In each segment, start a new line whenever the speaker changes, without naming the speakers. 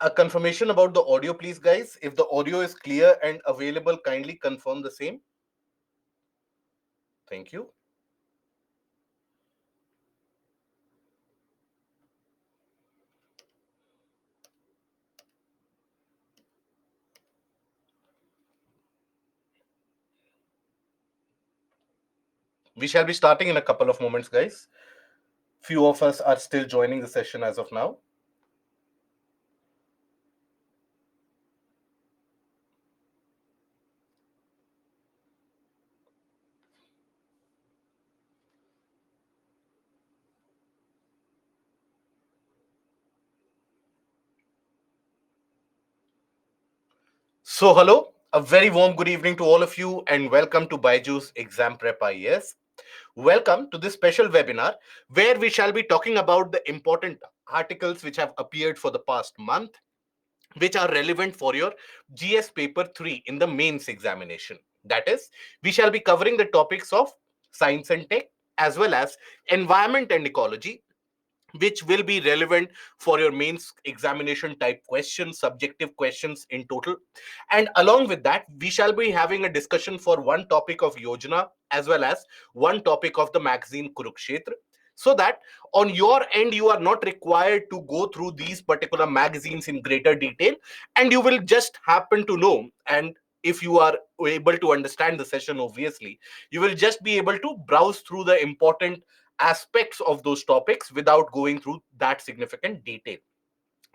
A confirmation about the audio, please, guys. If the audio is clear and available, kindly confirm the same. Thank you. We shall be starting in a couple of moments, guys. Few of us are still joining the session as of now. So, hello, a very warm good evening to all of you, and welcome to Byju's Exam Prep IAS. Welcome to this special webinar where we shall be talking about the important articles which have appeared for the past month, which are relevant for your GS paper 3 in the mains examination. That is, we shall be covering the topics of science and tech as well as environment and ecology, which will be relevant for your mains examination type questions, subjective questions in total. And along with that, we shall be having a discussion for one topic of Yojana as well as one topic of the magazine Kurukshetra, so that on your end you are not required to go through these particular magazines in greater detail, and you will just happen to know. And if you are able to understand the session, obviously you will just be able to browse through the important aspects of those topics without going through that significant detail.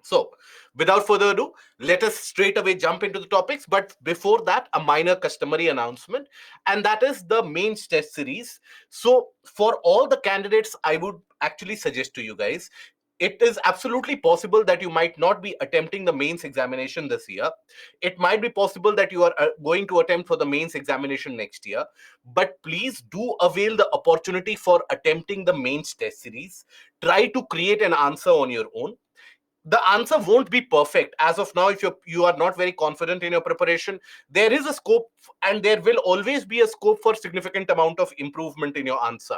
So, without further ado, let us straight away jump into the topics. But before that, a minor customary announcement, and that is the mains test series. So, for all the candidates, I would actually suggest to you guys, it is absolutely possible that you might not be attempting the mains examination this year. It might be possible that you are going to attempt for the mains examination next year. But please do avail the opportunity for attempting the mains test series. Try to create an answer on your own. The answer won't be perfect as of now. If you are not very confident in your preparation, there is a scope, and there will always be a scope for significant amount of improvement in your answer.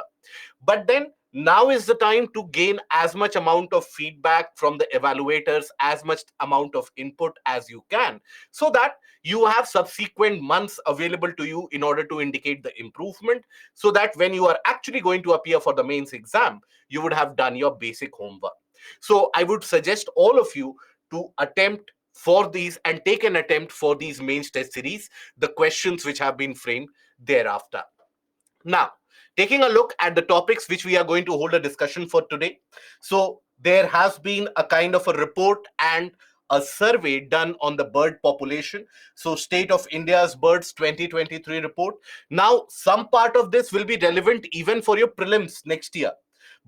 But then now is the time to gain as much amount of feedback from the evaluators, as much amount of input as you can, so that you have subsequent months available to you in order to indicate the improvement, so that when you are actually going to appear for the mains exam, you would have done your basic homework. So I would suggest all of you to attempt for these and take an attempt for these mains test series, the questions which have been framed thereafter. Now, taking a look at the topics which we are going to hold a discussion for today. So there has been a kind of a report and a survey done on the bird population. So State of India's Birds 2023 report. Now, some part of this will be relevant even for your prelims next year,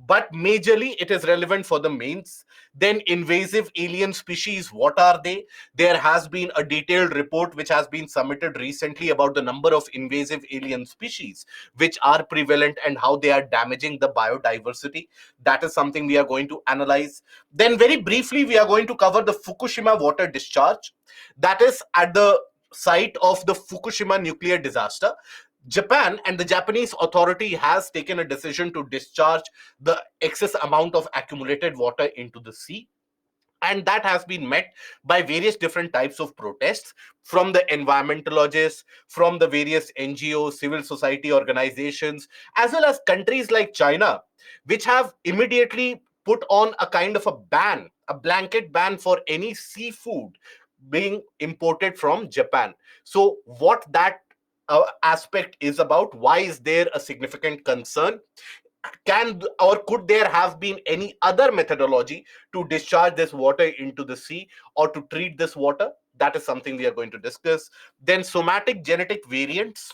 but majorly it is relevant for the mains. Then invasive alien species, what are they? There has been a detailed report which has been submitted recently about the number of invasive alien species which are prevalent and how they are damaging the biodiversity. That is something we are going to analyze. Then very briefly, we are going to cover the Fukushima water discharge, that is at the site of the Fukushima nuclear disaster. Japan and the Japanese authority has taken a decision to discharge the excess amount of accumulated water into the sea, and that has been met by various different types of protests from the environmentologists, from the various NGOs, civil society organizations, as well as countries like China, which have immediately put on a kind of a ban, a blanket ban for any seafood being imported from Japan. So what that aspect is about, why is there a significant concern? Can or could there have been any other methodology to discharge this water into the sea or to treat this water? That is something we are going to discuss. Then somatic genetic variants,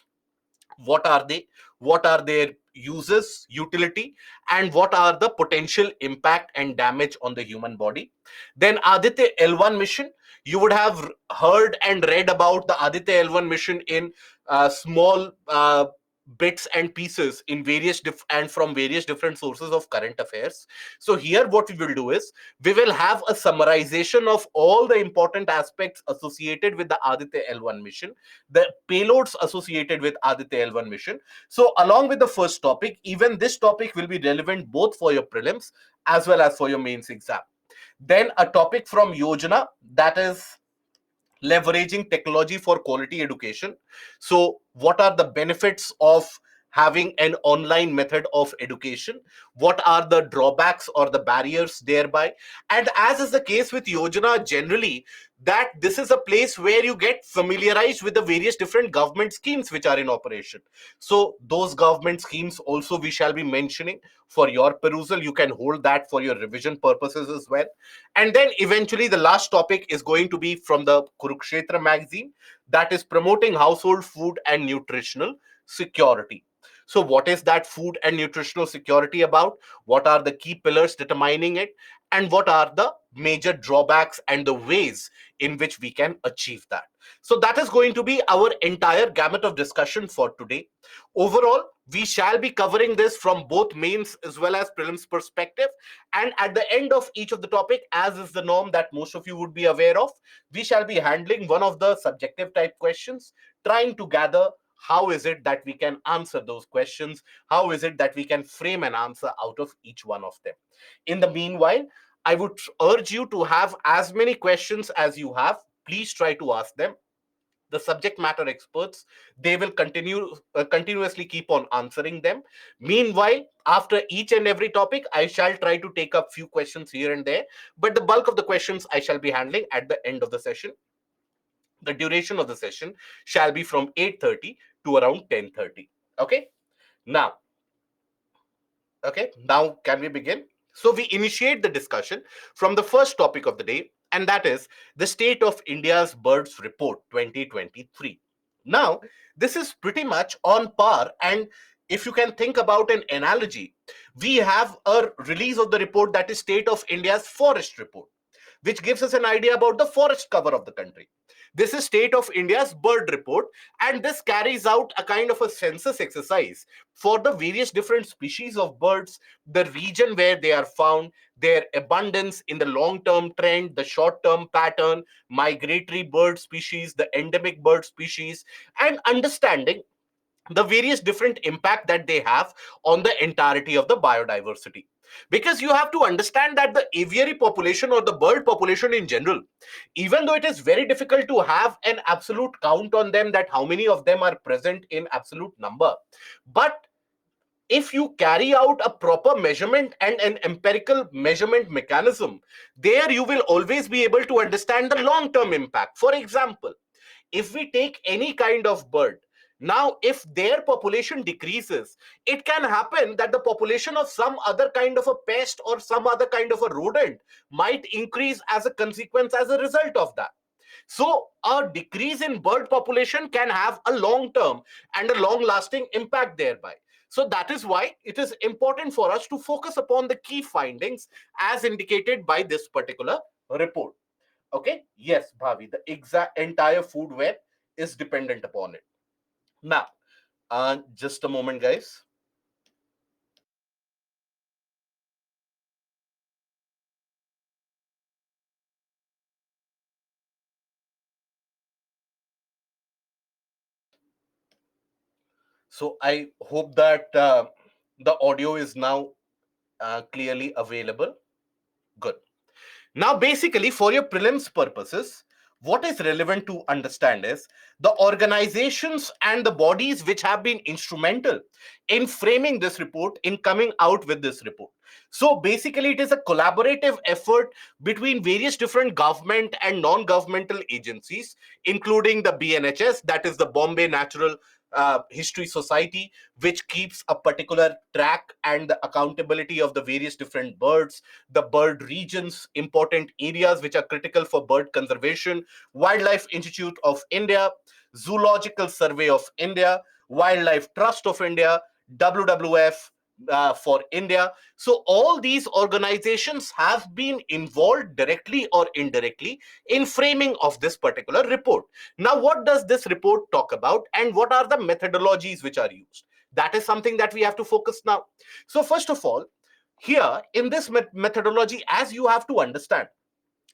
what are they, what are their uses, utility, and what are the potential impact and damage on the human body? Then Aditya L1 mission, you would have heard and read about the Aditya L1 mission in small bits and pieces in various and from various different sources of current affairs. So here what we will do is we will have a summarization of all the important aspects associated with the Aditya L1 mission, the payloads associated with Aditya L1 mission. So along with the first topic, even this topic will be relevant both for your prelims as well as for your mains exam. Then a topic from Yojana, that is leveraging technology for quality education. So, what are the benefits of having an online method of education? What are the drawbacks or the barriers thereby? And as is the case with Yojana generally, that this is a place where you get familiarized with the various different government schemes which are in operation. So, those government schemes also we shall be mentioning for your perusal. You can hold that for your revision purposes as well. And then eventually, the last topic is going to be from the Kurukshetra magazine, that is promoting household food and nutritional security. So, what is that food and nutritional security about? What are the key pillars determining it? And what are the major drawbacks and the ways in which we can achieve that? So, that is going to be our entire gamut of discussion for today. Overall, we shall be covering this from both mains as well as prelims perspective. And at the end of each of the topic, as is the norm that most of you would be aware of, we shall be handling one of the subjective type questions, trying to gather how is it that we can answer those questions, how is it that we can frame an answer out of each one of them. In the meanwhile, I would urge you to have as many questions as you have. Please try to ask them. The subject matter experts, they will continuously keep on answering them. Meanwhile, after each and every topic, I shall try to take up few questions here and there, but the bulk of the questions I shall be handling at the end of the session. The duration of the session shall be from 8:30 to around 10:30. Okay, now now can we begin? So we initiate the discussion from the first topic of the day, and that is the State of India's Birds Report 2023. Now, this is pretty much on par, and if you can think about an analogy, we have a release of the report, that is State of India's Forest Report, which gives us an idea about the forest cover of the country. This is State of India's Bird Report, and this carries out a kind of a census exercise for the various different species of birds, the region where they are found, their abundance in the long-term trend, the short-term pattern, migratory bird species, the endemic bird species, and understanding the various different impact that they have on the entirety of the biodiversity. Because you have to understand that the aviary population or the bird population in general, even though it is very difficult to have an absolute count on them, that how many of them are present in absolute number, but if you carry out a proper measurement and an empirical measurement mechanism, there you will always be able to understand the long term impact. For example, if we take any kind of bird, now if their population decreases, it can happen that the population of some other kind of a pest or some other kind of a rodent might increase as a consequence, as a result of that. So a decrease in bird population can have a long term and a long lasting impact thereby. So that is why it is important for us to focus upon the key findings as indicated by this particular report. Okay, yes, Bhavi, the exact entire food web is dependent upon it. Now, just a moment, guys. So I hope that the audio is now clearly available. Good. Now, basically, for your prelims purposes, what is relevant to understand is the organizations and the bodies which have been instrumental in framing this report, in coming out with this report. So, basically, it is a collaborative effort between various different government and non governmental agencies, including the BNHS, that is the Bombay Natural History Society, which keeps a particular track and the accountability of the various different birds, the bird regions, important areas which are critical for bird conservation, Wildlife Institute of India, Zoological Survey of India, Wildlife Trust of India, WWF for India. So all these organizations have been involved directly or indirectly in framing of this particular report. Now, what does this report talk about and what are the methodologies which are used? That is something that we have to focus now. So first of all, here in this methodology, as you have to understand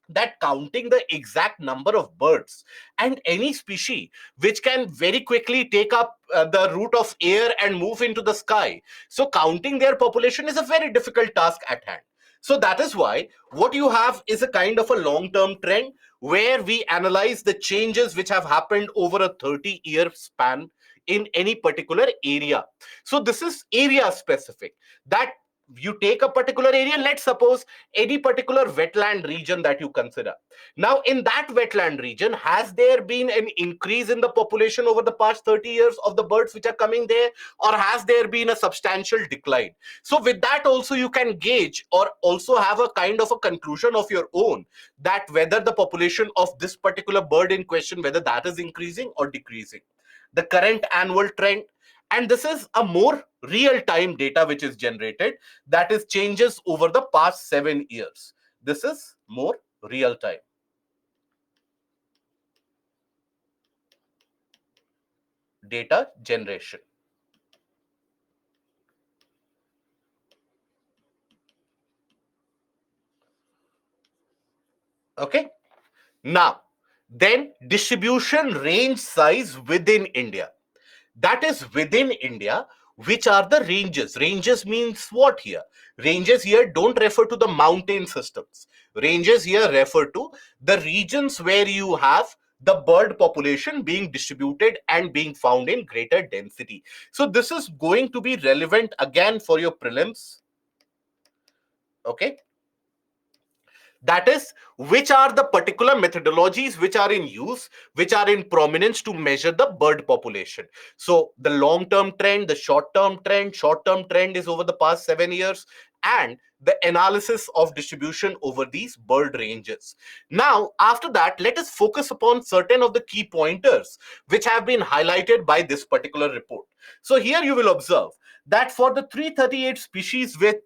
that counting the exact number of birds and any species which can very quickly take up the route of air and move into the sky, so counting their population is a very difficult task at hand. So that is why what you have is a kind of a long-term trend where we analyze the changes which have happened over a 30-year span in any particular area. So this is area specific, that you take a particular area, let's suppose any particular wetland region that you consider. Now in that wetland region, has there been an increase in the population over the past 30 years of the birds which are coming there, or has there been a substantial decline? So with that also you can gauge or also have a kind of a conclusion of your own, that whether the population of this particular bird in question, whether that is increasing or decreasing. The current annual trend, and this is a more real time data which is generated, that is changes over the past 7 years. This is more real time data generation. Okay, now then distribution range size within India, that is within India. Which are the ranges? Ranges means what here? Ranges here don't refer to the mountain systems. Ranges here refer to the regions where you have the bird population being distributed and being found in greater density. So this is going to be relevant again for your prelims. Okay, that is, which are the particular methodologies which are in use, which are in prominence to measure the bird population. So the long term trend, the short term trend is over the past 7 years, and the analysis of distribution over these bird ranges. Now after that, let us focus upon certain of the key pointers which have been highlighted by this particular report. So here you will observe that for the 338 species with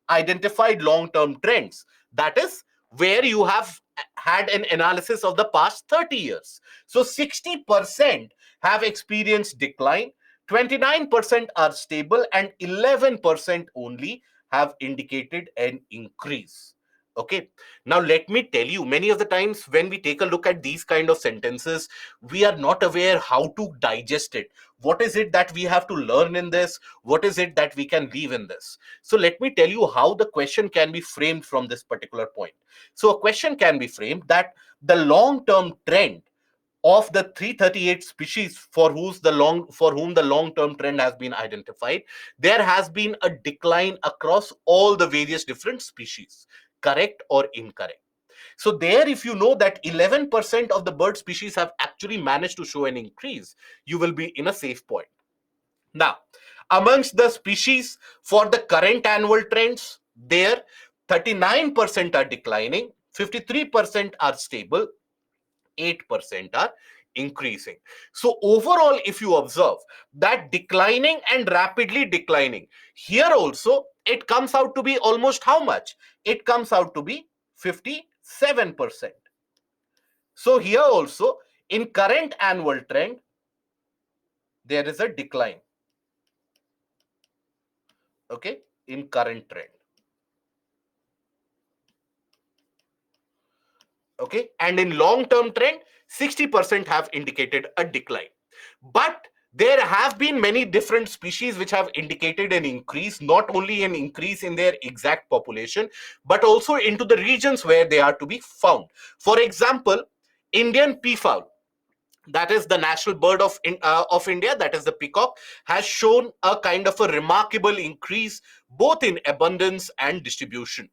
identified long term trends, that is where you have had an analysis of the past 30 years. So 60% have experienced decline, 29% are stable, and 11% only have indicated an increase. Okay, now let me tell you, many of the times when we take a look at these kind of sentences, we are not aware how to digest it. What is it that we have to learn in this? What is it that we can leave in this? So let me tell you how the question can be framed from this particular point. So a question can be framed that the long-term trend of the 338 species for whom the long-term trend has been identified, there has been a decline across all the various different species. Correct or incorrect? So there, if you know that 11% of the bird species have actually managed to show an increase, you will be in a safe point. Now, amongst the species for the current annual trends, there 39% are declining, 53% are stable, 8% are increasing. So overall, if you observe that declining and rapidly declining, here also it comes out to be almost how much? It comes out to be 57%. So here also in current annual trend, there is a decline. Okay, in current trend. Okay, and in long term trend, 60% have indicated a decline. But there have been many different species which have indicated an increase, not only an increase in their exact population, but also into the regions where they are to be found. For example, Indian peafowl, that is the national bird of India, that is the peacock, has shown a kind of a remarkable increase both in abundance and distribution.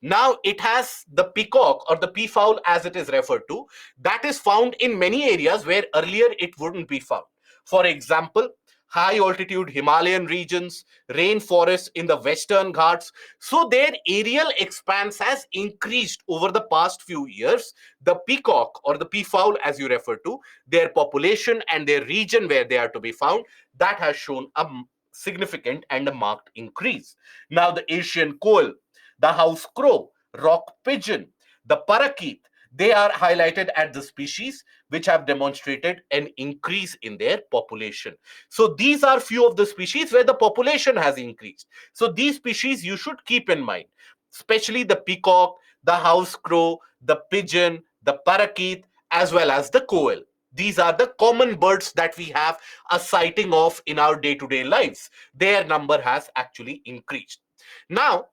Now it has the peacock or the peafowl as it is referred to, that is found in many areas where earlier it wouldn't be found. For example, high altitude Himalayan regions, rainforests in the Western Ghats. So their aerial expanse has increased over the past few years. The peacock or the peafowl, as you refer to, their population and their region where they are to be found, that has shown a significant and a marked increase. Now the Asian quail, the house crow, rock pigeon, the parakeet, they are highlighted as the species which have demonstrated an increase in their population. So these are few of the species where the population has increased. So these species you should keep in mind, especially the peacock, the house crow, the pigeon, the parakeet, as well as the quail. These are the common birds that we have a sighting of in our day-to-day lives. Their number has actually increased. Now,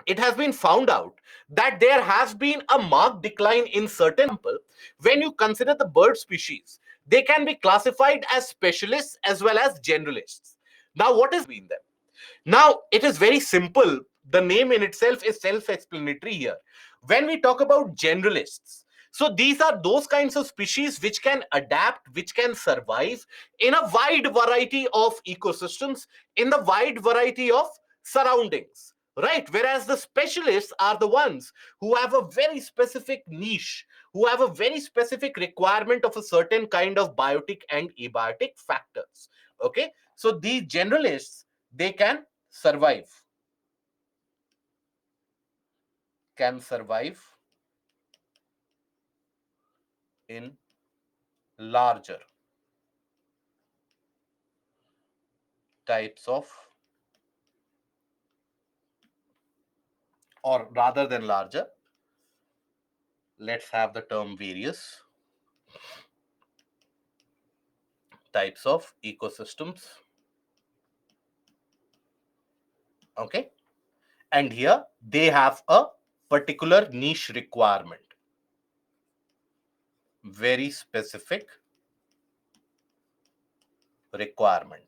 it has been found out that there has been a marked decline in certain example. When you consider the bird species, they can be classified as specialists as well as generalists. Now, what is between them? Now, it is very simple. The name in itself is self explanatory here. When we talk about generalists, so these are those kinds of species which can adapt, which can survive in a wide variety of ecosystems, in the wide variety of surroundings, right? Whereas the specialists are the ones who have a very specific niche, who have a very specific requirement of a certain kind of biotic and abiotic factors. Okay, so these generalists, they survive can survive in larger types of, or rather than larger, let's have the term various types of ecosystems. Okay, and here they have a particular niche requirement, very specific requirement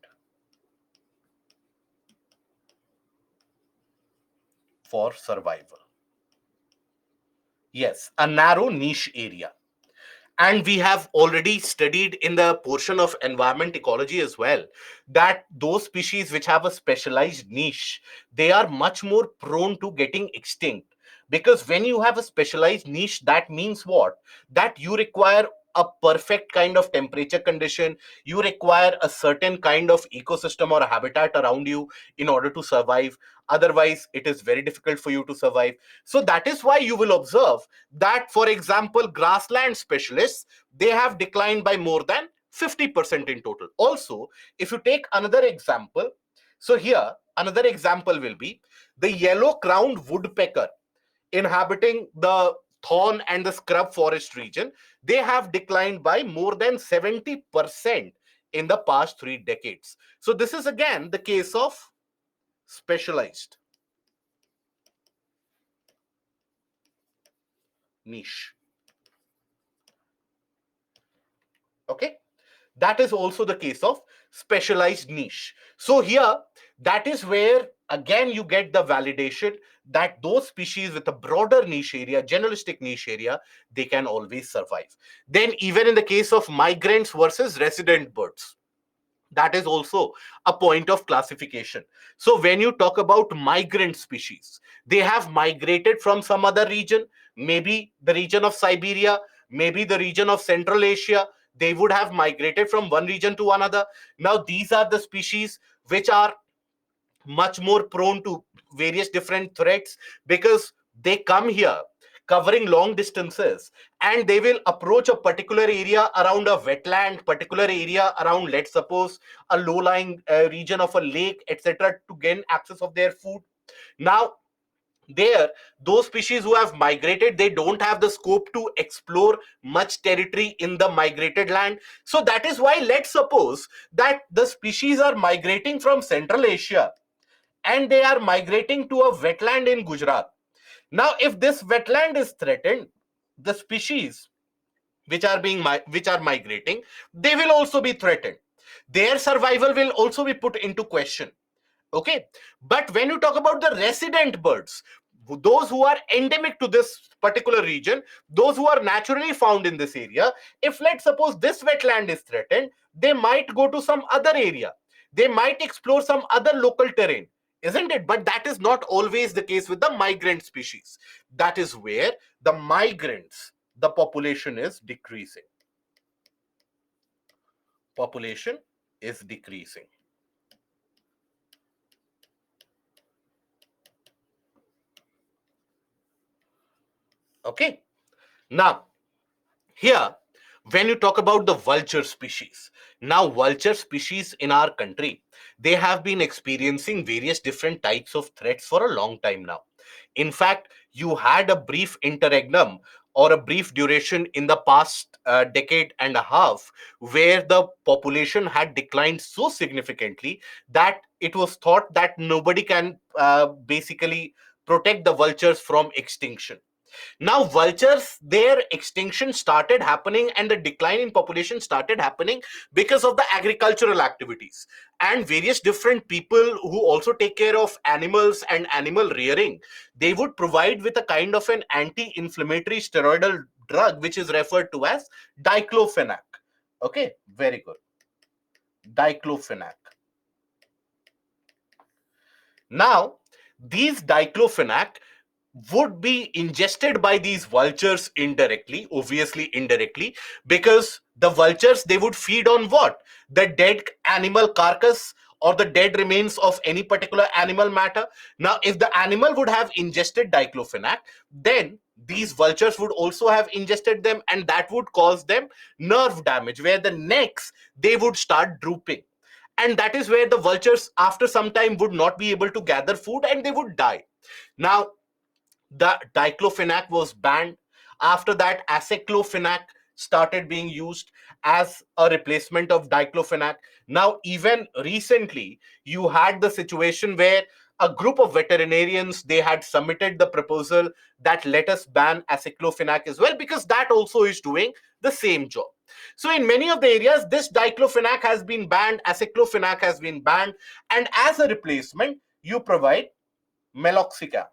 for survival. Yes, a narrow niche area. And we have already studied in the portion of environment ecology as well that those species which have a specialized niche, they are much more prone to getting extinct. Because when you have a specialized niche, that means what? That you require a perfect kind of temperature condition, you require a certain kind of ecosystem or a habitat around you in order to survive. Otherwise, it is very difficult for you to survive. So that is why you will observe that, for example, grassland specialists, they have declined by more than 50% in total. Also, if you take another example, so here another example will be the yellow crowned woodpecker inhabiting the thorn and the scrub forest region. They have declined by more than 70% in the past 3 decades. So this is again the case of specialized niche. Okay, that is also the case of specialized niche. So here, that is where again you get the validation that those species with a broader niche area, generalistic niche area, they can always survive. Then even in the case of migrants versus resident birds, that is also a point of classification. So when you talk about migrant species, they have migrated from some other region, maybe the region of Siberia, maybe the region of Central Asia. They would have migrated from one region to another. Now these are the species which are much more prone to various different threats, because they come here covering long distances, and they will approach a particular area around a wetland, particular area around, let's suppose, a low lying region of a lake, etc., to gain access of their food. Now there, those species who have migrated, they don't have the scope to explore much territory in the migrated land. So that is why, let's suppose that the species are migrating from Central Asia and they are migrating to a wetland in Gujarat. Now, if this wetland is threatened, the species which are migrating, they will also be threatened. Their survival will also be put into question. Okay, but when you talk about the resident birds, those who are endemic to this particular region, those who are naturally found in this area, if let's suppose this wetland is threatened, they might go to some other area, they might explore some other local terrain, isn't it? But that is not always the case with the migrant species. That is where the migrants, the population is decreasing. Population is decreasing. Okay, now here, when you talk about the vulture species, now vulture species in our country, they have been experiencing various different types of threats for a long time now. In fact, you had a brief interregnum or a brief duration in the past decade and a half where the population had declined so significantly that it was thought that nobody can basically protect the vultures from extinction. Now, vultures, their extinction started happening and the decline in population started happening because of the agricultural activities and various different people who also take care of animals and animal rearing. They would provide with a kind of an anti-inflammatory steroidal drug which is referred to as diclofenac. Okay, very good. Diclofenac. Now, these diclofenac would be ingested by these vultures indirectly, obviously indirectly, because the vultures, they would feed on what? The dead animal carcass or the dead remains of any particular animal matter. Now, if the animal would have ingested diclofenac, then these vultures would also have ingested them, and that would cause them nerve damage, where the necks, they would start drooping. And that is where the vultures, after some time, would not be able to gather food and they would die. Now, the diclofenac was banned. After that, aceclofenac started being used as a replacement of diclofenac. Now, even recently, you had the situation where a group of veterinarians, they had submitted the proposal that let us ban aceclofenac as well, because that also is doing the same job. So in many of the areas, this diclofenac has been banned, aceclofenac has been banned, and as a replacement, you provide meloxicam.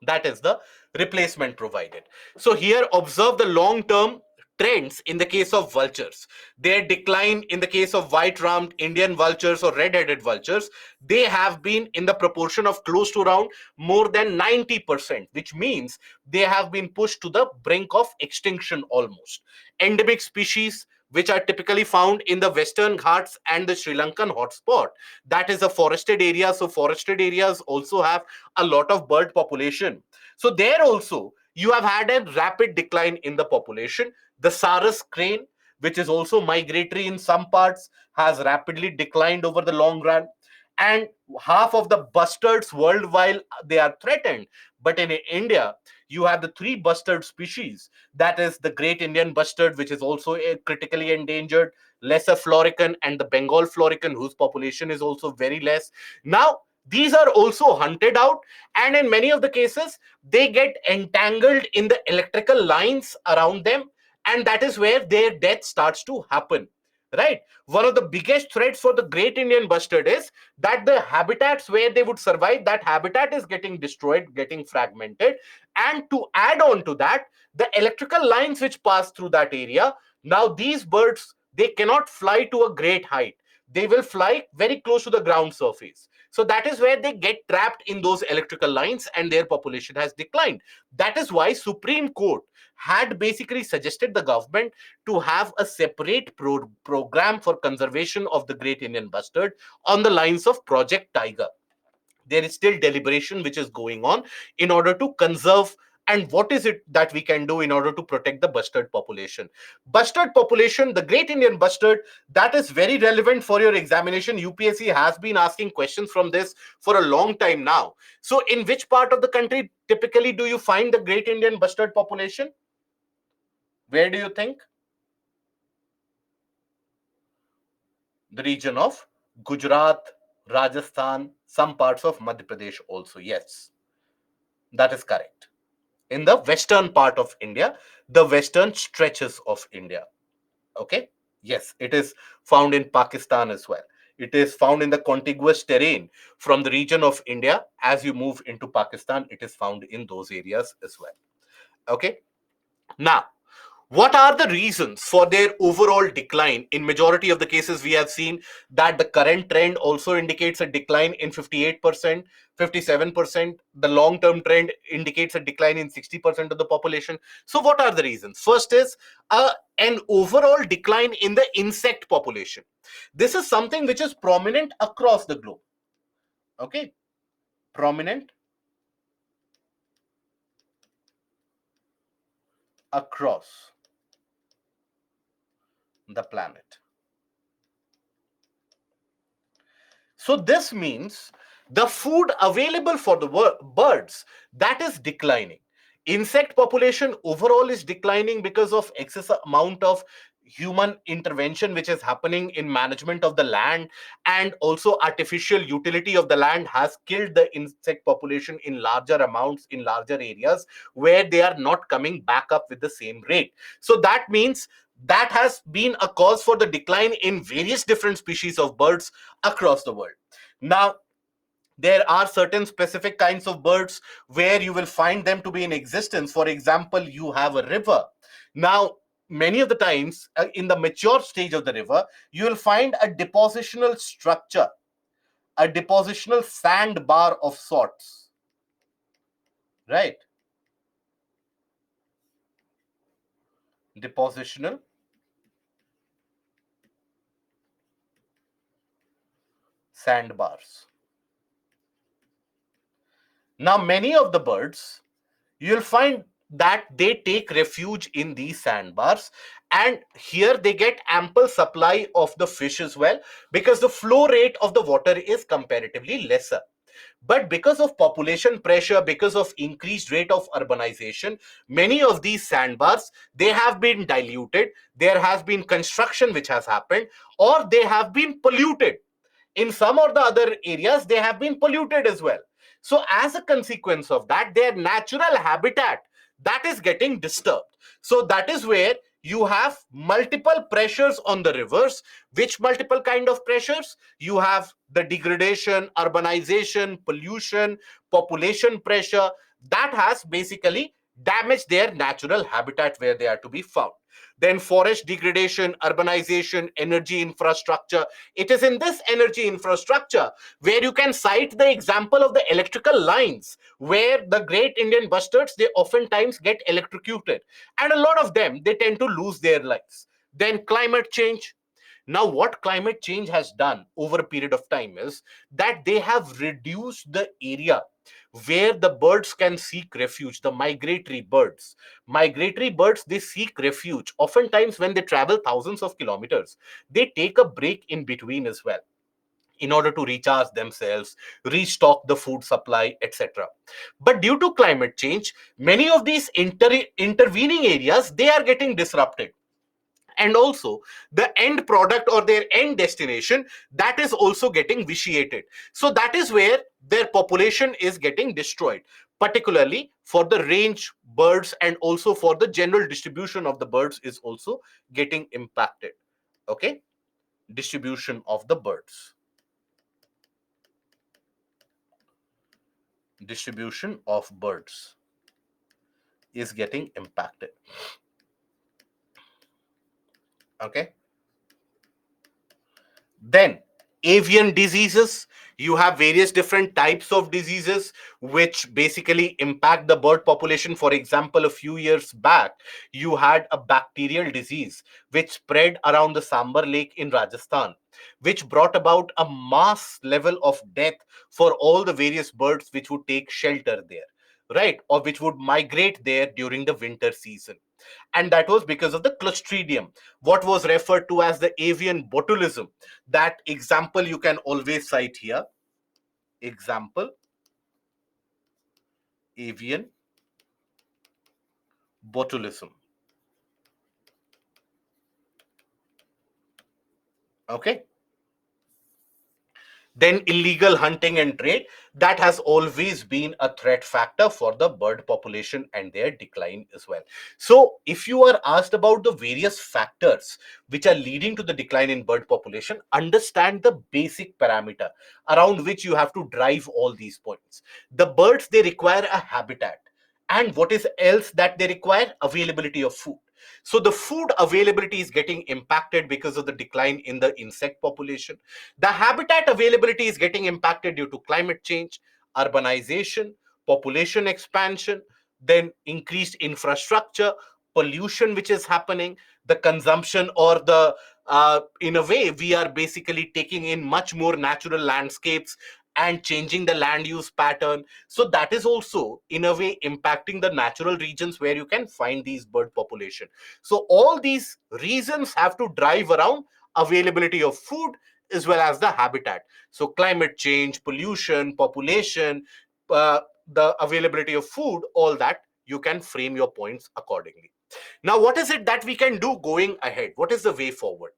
That is the replacement provided. So here, observe the long term trends in the case of vultures. Their decline in the case of white rumped Indian vultures or red-headed vultures, they have been in the proportion of close to around more than 90%, which means they have been pushed to the brink of extinction almost. Endemic species which are typically found in the Western Ghats and the Sri Lankan hotspot. That is a forested area. So forested areas also have a lot of bird population. So there also you have had a rapid decline in the population. The Sarus crane, which is also migratory in some parts, has rapidly declined over the long run. And half of the bustards worldwide, they are threatened. But in India, you have the three bustard species. That is the great Indian bustard, which is also critically endangered, lesser florican, and the Bengal florican, whose population is also very less. Now, these are also hunted out, and in many of the cases, they get entangled in the electrical lines around them, and that is where their death starts to happen. Right? One of the biggest threats for the great Indian bustard is that the habitats where they would survive, that habitat is getting destroyed, getting fragmented. And to add on to that, the electrical lines which pass through that area, now these birds, they cannot fly to a great height. They will fly very close to the ground surface. So that is where they get trapped in those electrical lines and their population has declined. That is why Supreme Court had basically suggested the government to have a separate program for conservation of the great Indian bustard on the lines of Project Tiger. There is still deliberation which is going on in order to conserve, and what is it that we can do in order to protect the bustard population. Bustard population, the great Indian bustard, that is very relevant for your examination. UPSC has been asking questions from this for a long time now. So in which part of the country typically do you find the great Indian bustard population? Where do you think? The region of Gujarat, Rajasthan, some parts of Madhya Pradesh also. Yes, that is correct. In the western part of India, the western stretches of India. Okay. Yes, it is found in Pakistan as well. It is found in the contiguous terrain from the region of India. As you move into Pakistan, it is found in those areas as well. Okay. Now, what are the reasons for their overall decline? In majority of the cases, we have seen that the current trend also indicates a decline in 58%, 57%. The long-term trend indicates a decline in 60% of the population. So what are the reasons? First is an overall decline in the insect population. This is something which is prominent across the globe. Okay, prominent across the planet. So this means the food available for the birds, that is declining. Insect population overall is declining because of excess amount of human intervention which is happening in management of the land, and also artificial utility of the land has killed the insect population in larger amounts in larger areas where they are not coming back up with the same rate. So that means that has been a cause for the decline in various different species of birds across the world. Now, there are certain specific kinds of birds where you will find them to be in existence. For example, you have a river. Now, many of the times in the mature stage of the river, you will find a depositional structure, a depositional sandbar of sorts, right? Depositional sandbars. Now, many of the birds, you'll find that they take refuge in these sandbars, and here they get ample supply of the fish as well, because the flow rate of the water is comparatively lesser. But because of population pressure, because of increased rate of urbanization, many of these sandbars, they have been diluted. There has been construction which has happened, or they have been polluted. In some or the other areas, they have been polluted as well. So as a consequence of that, their natural habitat, that is getting disturbed. So that is where you have multiple pressures on the rivers. Which multiple kind of pressures? You have the degradation, urbanization, pollution, population pressure, that has basically damaged their natural habitat where they are to be found. Then forest degradation, urbanization, energy infrastructure. It is in this energy infrastructure where you can cite the example of the electrical lines, where the great Indian bustards, they oftentimes get electrocuted, and a lot of them, they tend to lose their lives. Then climate change. Now, what climate change has done over a period of time is that they have reduced the area where the birds can seek refuge, the migratory birds. Migratory birds, they seek refuge. Oftentimes, when they travel thousands of kilometers, they take a break in between as well in order to recharge themselves, restock the food supply, etc. But due to climate change, many of these intervening areas, they are getting disrupted, and also the end product or their end destination, that is also getting vitiated. So that is where their population is getting destroyed, particularly for the range birds, and also for the general distribution of the birds is also getting impacted. Okay, distribution of the birds, distribution of birds is getting impacted. Okay, then avian diseases. You have various different types of diseases which basically impact the bird population. For example, a few years back, you had a bacterial disease which spread around the Sambar Lake in Rajasthan, which brought about a mass level of death for all the various birds which would take shelter there, right? Or which would migrate there during the winter season. And that was because of the clostridium, what was referred to as the avian botulism. That example you can always cite here. Example, avian botulism. Okay. Then illegal hunting and trade, that has always been a threat factor for the bird population and their decline as well. So if you are asked about the various factors which are leading to the decline in bird population, understand the basic parameter around which you have to drive all these points. The birds, they require a habitat, and what is else that they require? Availability of food. So the food availability is getting impacted because of the decline in the insect population. The habitat availability is getting impacted due to climate change, urbanization, population expansion, then increased infrastructure, pollution which is happening, the consumption, or the in a way, we are basically taking in much more natural landscapes and changing the land use pattern. So that is also in a way impacting the natural regions where you can find these bird population. So all these reasons have to drive around availability of food as well as the habitat. So climate change, pollution, population, the availability of food, all that you can frame your points accordingly. Now, what is it that we can do going ahead? What is the way forward?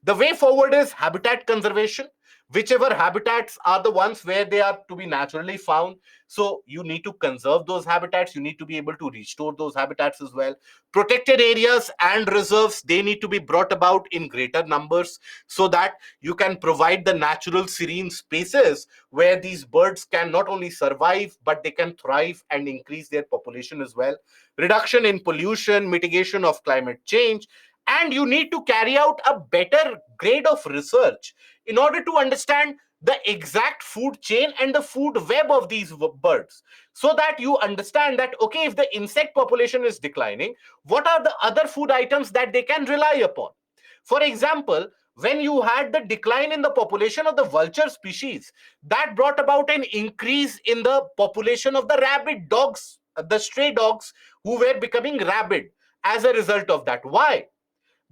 The way forward is habitat conservation. Whichever habitats are the ones where they are to be naturally found, so you need to conserve those habitats. You need to be able to restore those habitats as well. Protected areas and reserves, they need to be brought about in greater numbers, so that you can provide the natural serene spaces where these birds can not only survive but they can thrive and increase their population as well. Reduction in pollution, mitigation of climate change, and you need to carry out a better grade of research in order to understand the exact food chain and the food web of these birds, so that you understand that, okay, if the insect population is declining, what are the other food items that they can rely upon? For example, when you had the decline in the population of the vulture species, that brought about an increase in the population of the rabid dogs, the stray dogs, who were becoming rabid as a result of that. Why?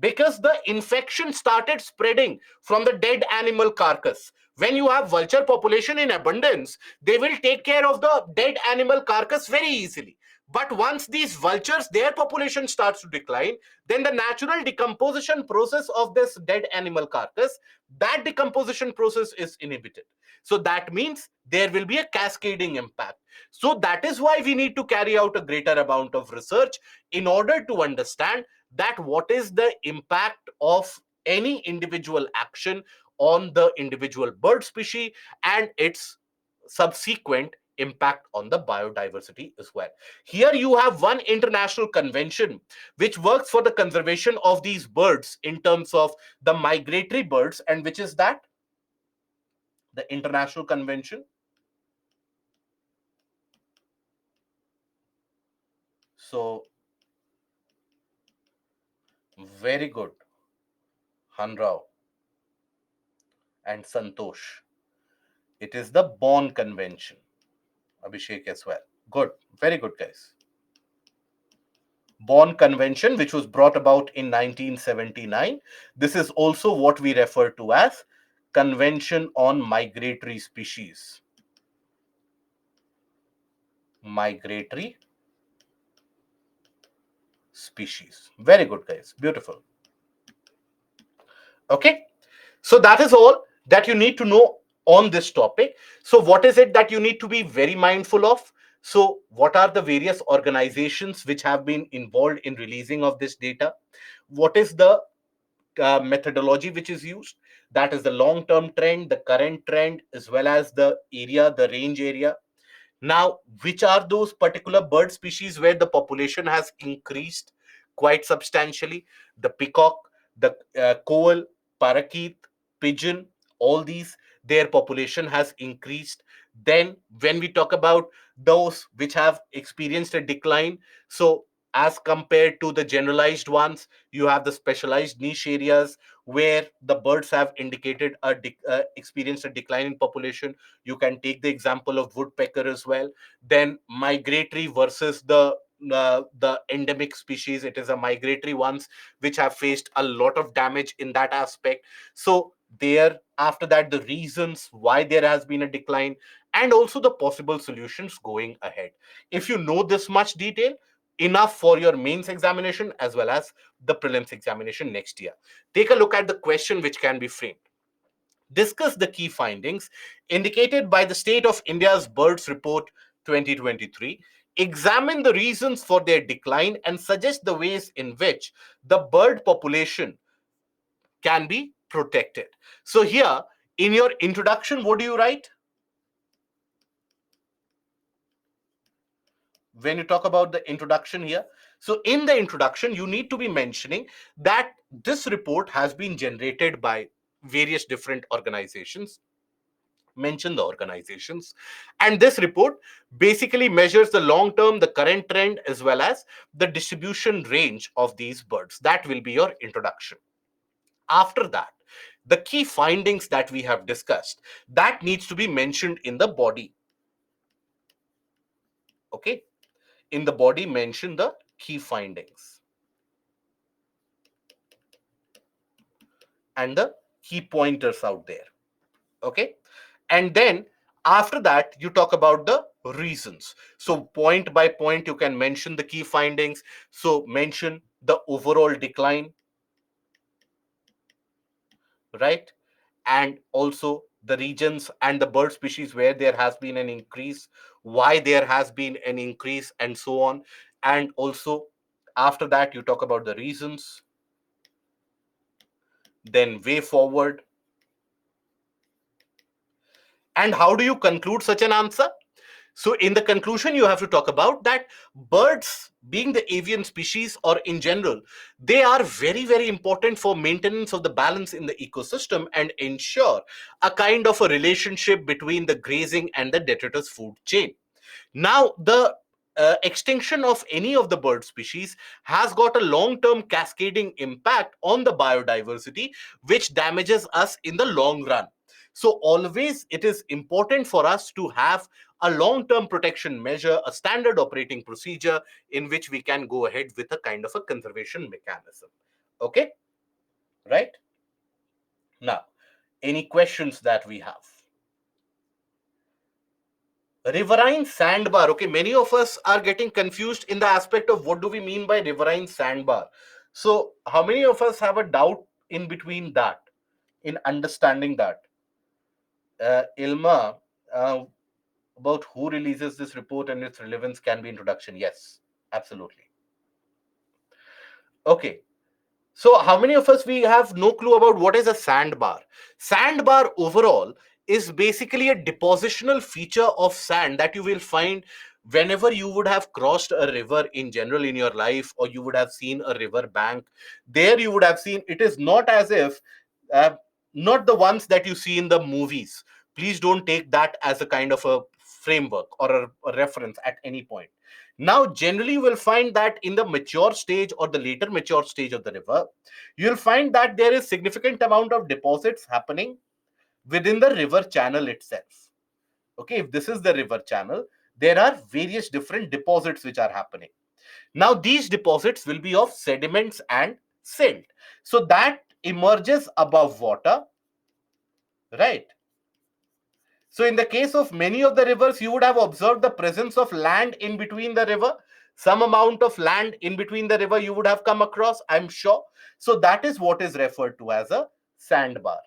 Because the infection started spreading from the dead animal carcass. When you have vulture population in abundance, they will take care of the dead animal carcass very easily. But once these vultures, their population starts to decline, then the natural decomposition process of this dead animal carcass, that decomposition process is inhibited. So that means there will be a cascading impact. So that is why we need to carry out a greater amount of research in order to understand that what is the impact of any individual action on the individual bird species and its subsequent impact on the biodiversity as well. Here you have one international convention which works for the conservation of these birds in terms of the migratory birds, and which is that the international convention. So very good, Hanrao and Santosh. It is the Bonn Convention. Abhishek as well. Good. Very good, guys. Bonn Convention, which was brought about in 1979. This is also what we refer to as Convention on Migratory Species. Migratory species. Very good, guys. Beautiful. Okay. So that is all that you need to know on this topic. So what is it that you need to be very mindful of? So what are the various organizations which have been involved in releasing of this data? What is the methodology which is used? That is the long term trend, the current trend, as well as the area, the range area. Now, which are those particular bird species where the population has increased quite substantially? The peacock, the koal, parakeet, pigeon, all these, their population has increased. Then, when we talk about those which have experienced a decline, so as compared to the generalized ones, you have the specialized niche areas where the birds have indicated experienced a decline in population. You can take the example of woodpecker as well. Then migratory versus the endemic species. It is a migratory ones which have faced a lot of damage in that aspect. So there, after that, the reasons why there has been a decline, and also the possible solutions going ahead. If you know this much detail, enough for your mains examination as well as the prelims examination next year. Take a look at the question which can be framed. Discuss the key findings indicated by the State of India's Birds Report 2023. Examine the reasons for their decline and suggest the ways in which the bird population can be protected. So, here in your introduction, what do you write? When you talk about the introduction here, so in the introduction, you need to be mentioning that this report has been generated by various different organizations. Mention the organizations, and this report basically measures the long term, the current trend, as well as the distribution range of these birds. That will be your introduction. After that, the key findings that we have discussed, that needs to be mentioned in the body. Okay, in the body, mention the key findings and the key pointers out there. Okay, and then after that, you talk about the reasons. So point by point, you can mention the key findings. So mention the overall decline, right? And also the regions and the bird species where there has been an increase, why there has been an increase, and so on. And also, after that, you talk about the reasons, then way forward. And how do you conclude such an answer? So, in the conclusion, you have to talk about that birds, being the avian species or in general, they are very, very important for maintenance of the balance in the ecosystem and ensure a kind of a relationship between the grazing and the detritus food chain. Now, the extinction of any of the bird species has got a long term cascading impact on the biodiversity, which damages us in the long run. So, always it is important for us to have a long term protection measure, a standard operating procedure in which we can go ahead with a kind of a conservation mechanism. Okay, right? Now, any questions that we have? Riverine sandbar. Okay, many of us are getting confused in the aspect of what do we mean by riverine sandbar. So, how many of us have a doubt in between that, in understanding that? Ilma, about who releases this report and its relevance can be introduction. Yes, absolutely. Okay, so, how many of us we have no clue about what is a sandbar? Sandbar overall is basically a depositional feature of sand that you will find whenever you would have crossed a river in general in your life, or you would have seen a river bank. There you would have seen it is not as if, uh, not the ones that you see in the movies. Please don't take that as a kind of a framework or a reference at any point. Now, generally, you will find that in the mature stage or the later mature stage of the river, you'll find that there is significant amount of deposits happening within the river channel itself. Okay, if this is the river channel, there are various different deposits which are happening. Now, these deposits will be of sediments and silt. So that emerges above water, right? So, in the case of many of the rivers, you would have observed the presence of land in between the river. Some amount of land in between the river you would have come across, I'm sure. So, that is what is referred to as a sandbar.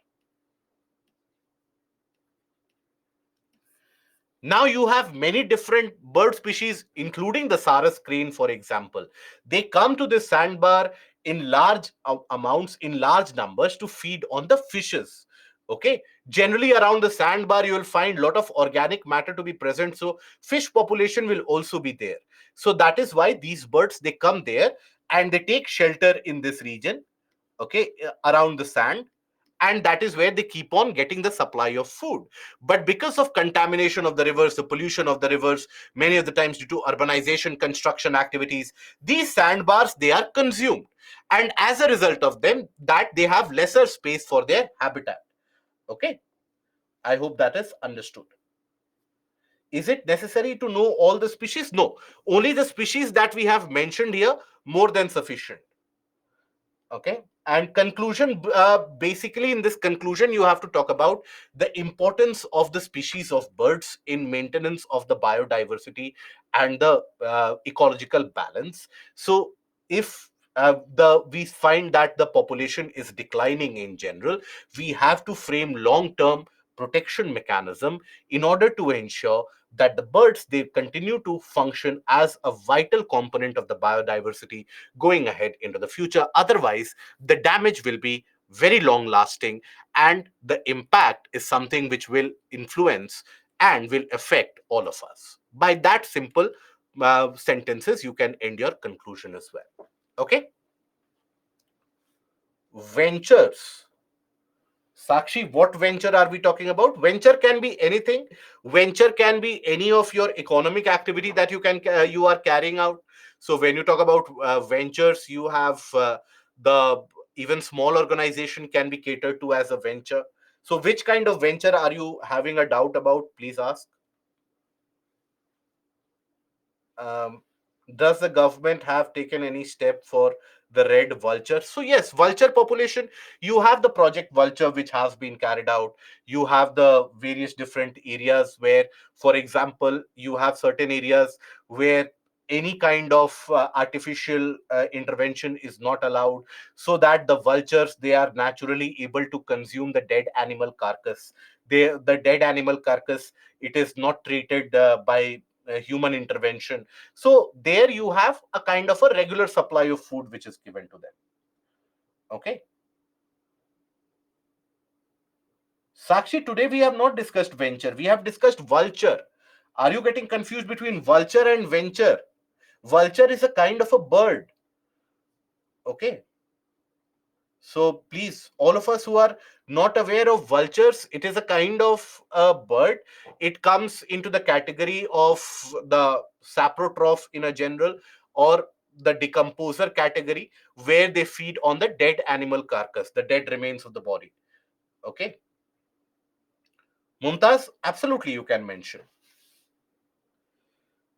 Now you have many different bird species, including the Sarus crane, for example. They come to this sandbar in large amounts, in large numbers to feed on the fishes. Okay, generally around the sandbar you will find a lot of organic matter to be present, so fish population will also be there. So that is why these birds, they come there and they take shelter in this region, okay, around the sand, and that is where they keep on getting the supply of food. But because of contamination of the rivers, the pollution of the rivers, many of the times due to urbanization, construction activities, these sandbars, they are consumed, and as a result of them, that they have lesser space for their habitat. Okay, I hope that is understood. Is it necessary to know all the species? No, only the species that we have mentioned here, more than sufficient. Okay, and conclusion, basically in this conclusion you have to talk about the importance of the species of birds in maintenance of the biodiversity and the ecological balance. So if the we find that the population is declining in general, we have to frame long term protection mechanism in order to ensure that the birds, they continue to function as a vital component of the biodiversity going ahead into the future. Otherwise, the damage will be very long lasting, and the impact is something which will influence and will affect all of us. By that simple sentences, you can end your conclusion as well. Okay, ventures. Sakshi, what venture are we talking about? Venture can be anything. Venture can be any of your economic activity that you are carrying out. So when you talk about ventures, you have the even small organization can be catered to as a venture. So which kind of venture are you having a doubt about? Please ask. um, does the government have taken any step for the red vulture? So yes, vulture population, you have the project vulture which has been carried out. You have the various different areas where, for example, you have certain areas where any kind of artificial intervention is not allowed, so that the vultures, they are naturally able to consume the dead animal carcass. The dead animal carcass, it is not treated by human intervention. So there you have a kind of a regular supply of food which is given to them. Okay. Sakshi, today we have not discussed venture, we have discussed vulture. Are you getting confused between vulture and venture? Vulture is a kind of a bird. Okay. So please, all of us who are not aware of vultures, it is a kind of a bird. It comes into the category of the saprotroph in a general, or the decomposer category, where they feed on the dead animal carcass, the dead remains of the body. Okay. Mumtaz, absolutely you can mention.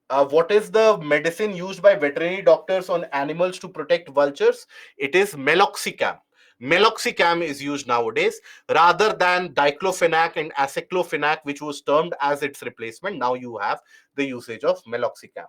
What is the medicine used by veterinary doctors on animals to protect vultures? It is meloxicam. Meloxicam is used nowadays rather than diclofenac and aceclofenac, which was termed as its replacement. Now you have the usage of meloxicam.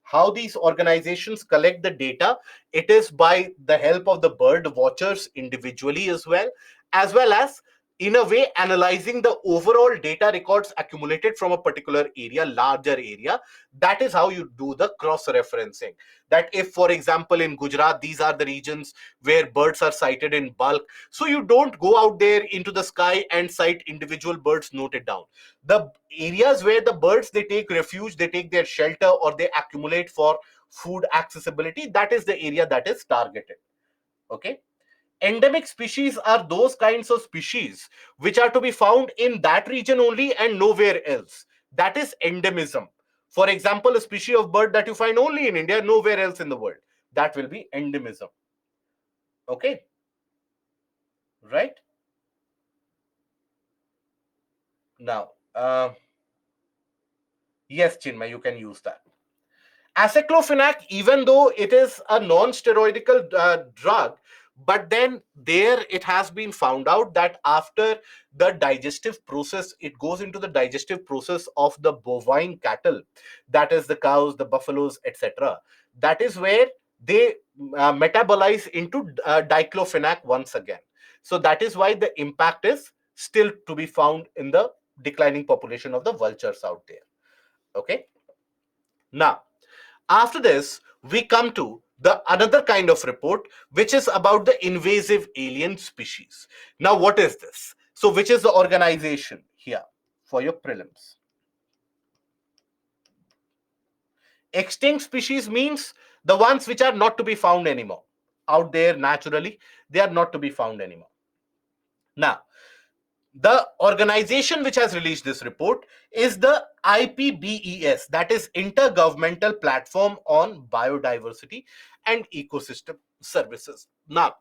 How these organizations collect the data, it is by the help of the bird watchers individually, as well as in a way analyzing the overall data records accumulated from a particular area, larger area. That is how you do the cross referencing. That if, for example, in Gujarat, these are the regions where birds are sighted in bulk, so you don't go out there into the sky and sight individual birds noted down. The areas where the birds, they take refuge, they take their shelter, or they accumulate for food accessibility, that is the area that is targeted. Okay. Endemic species are those kinds of species which are to be found in that region only and nowhere else. That is endemism. For example, a species of bird that you find only in India, nowhere else in the world, that will be endemism. Okay. Right. Now, yes, Chinmay, you can use that. Aceclofenac, even though it is a non-steroidal drug, but then there it has been found out that after the digestive process, it goes into the digestive process of the bovine cattle, that is the cows, the buffaloes, etc. That is where they metabolize into diclofenac once again. So that is why the impact is still to be found in the declining population of the vultures out there. Okay. Now, after this, we come to the another kind of report, which is about the invasive alien species. Now, what is this? So, which is the organization here for your prelims? Extinct species means the ones which are not to be found anymore out there naturally, they are not to be found anymore. Now, the organization which has released this report is the IPBES, that is Intergovernmental Platform on Biodiversity and Ecosystem Services. Now,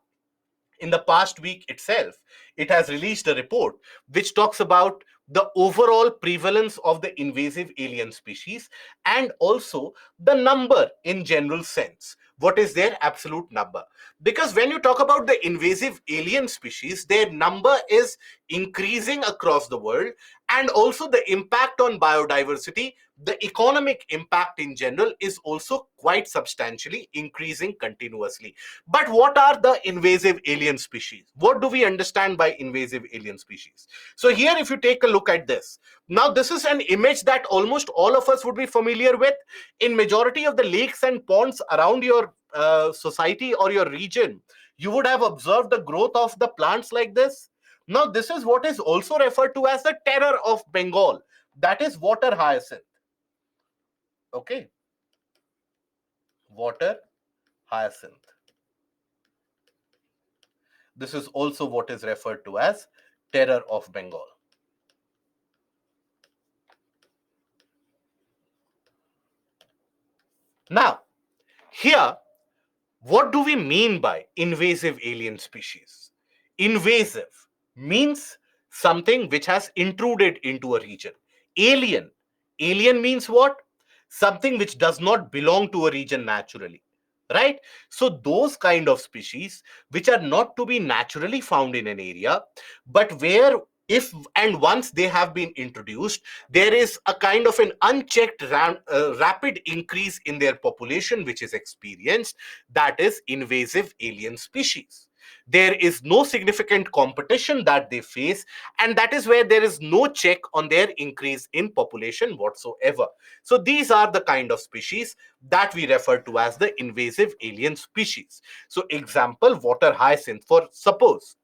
in the past week itself, it has released a report which talks about the overall prevalence of the invasive alien species and also the number in general sense. What is their absolute number? Because when you talk about the invasive alien species, their number is increasing across the world, and also the impact on biodiversity, the economic impact in general, is also quite substantially increasing continuously. But what are the invasive alien species? What do we understand by invasive alien species? So here, if you take a look at this, now this is an image that almost all of us would be familiar with. In majority of the lakes and ponds around your society or your region, you would have observed the growth of the plants like this. Now, this is what is also referred to as the terror of Bengal. That is water hyacinth. Okay. Water hyacinth. This is also what is referred to as terror of Bengal. Now, here, what do we mean by invasive alien species? Invasive means something which has intruded into a region. Alien. Alien means what? Something which does not belong to a region naturally. Right? So, those kind of species which are not to be naturally found in an area, but where if and once they have been introduced, there is a kind of an unchecked rapid increase in their population which is experienced, that is invasive alien species. There is no significant competition that they face, and that is where there is no check on their increase in population whatsoever. So these are the kind of species that we refer to as the invasive alien species. So example, water hyacinth. For suppose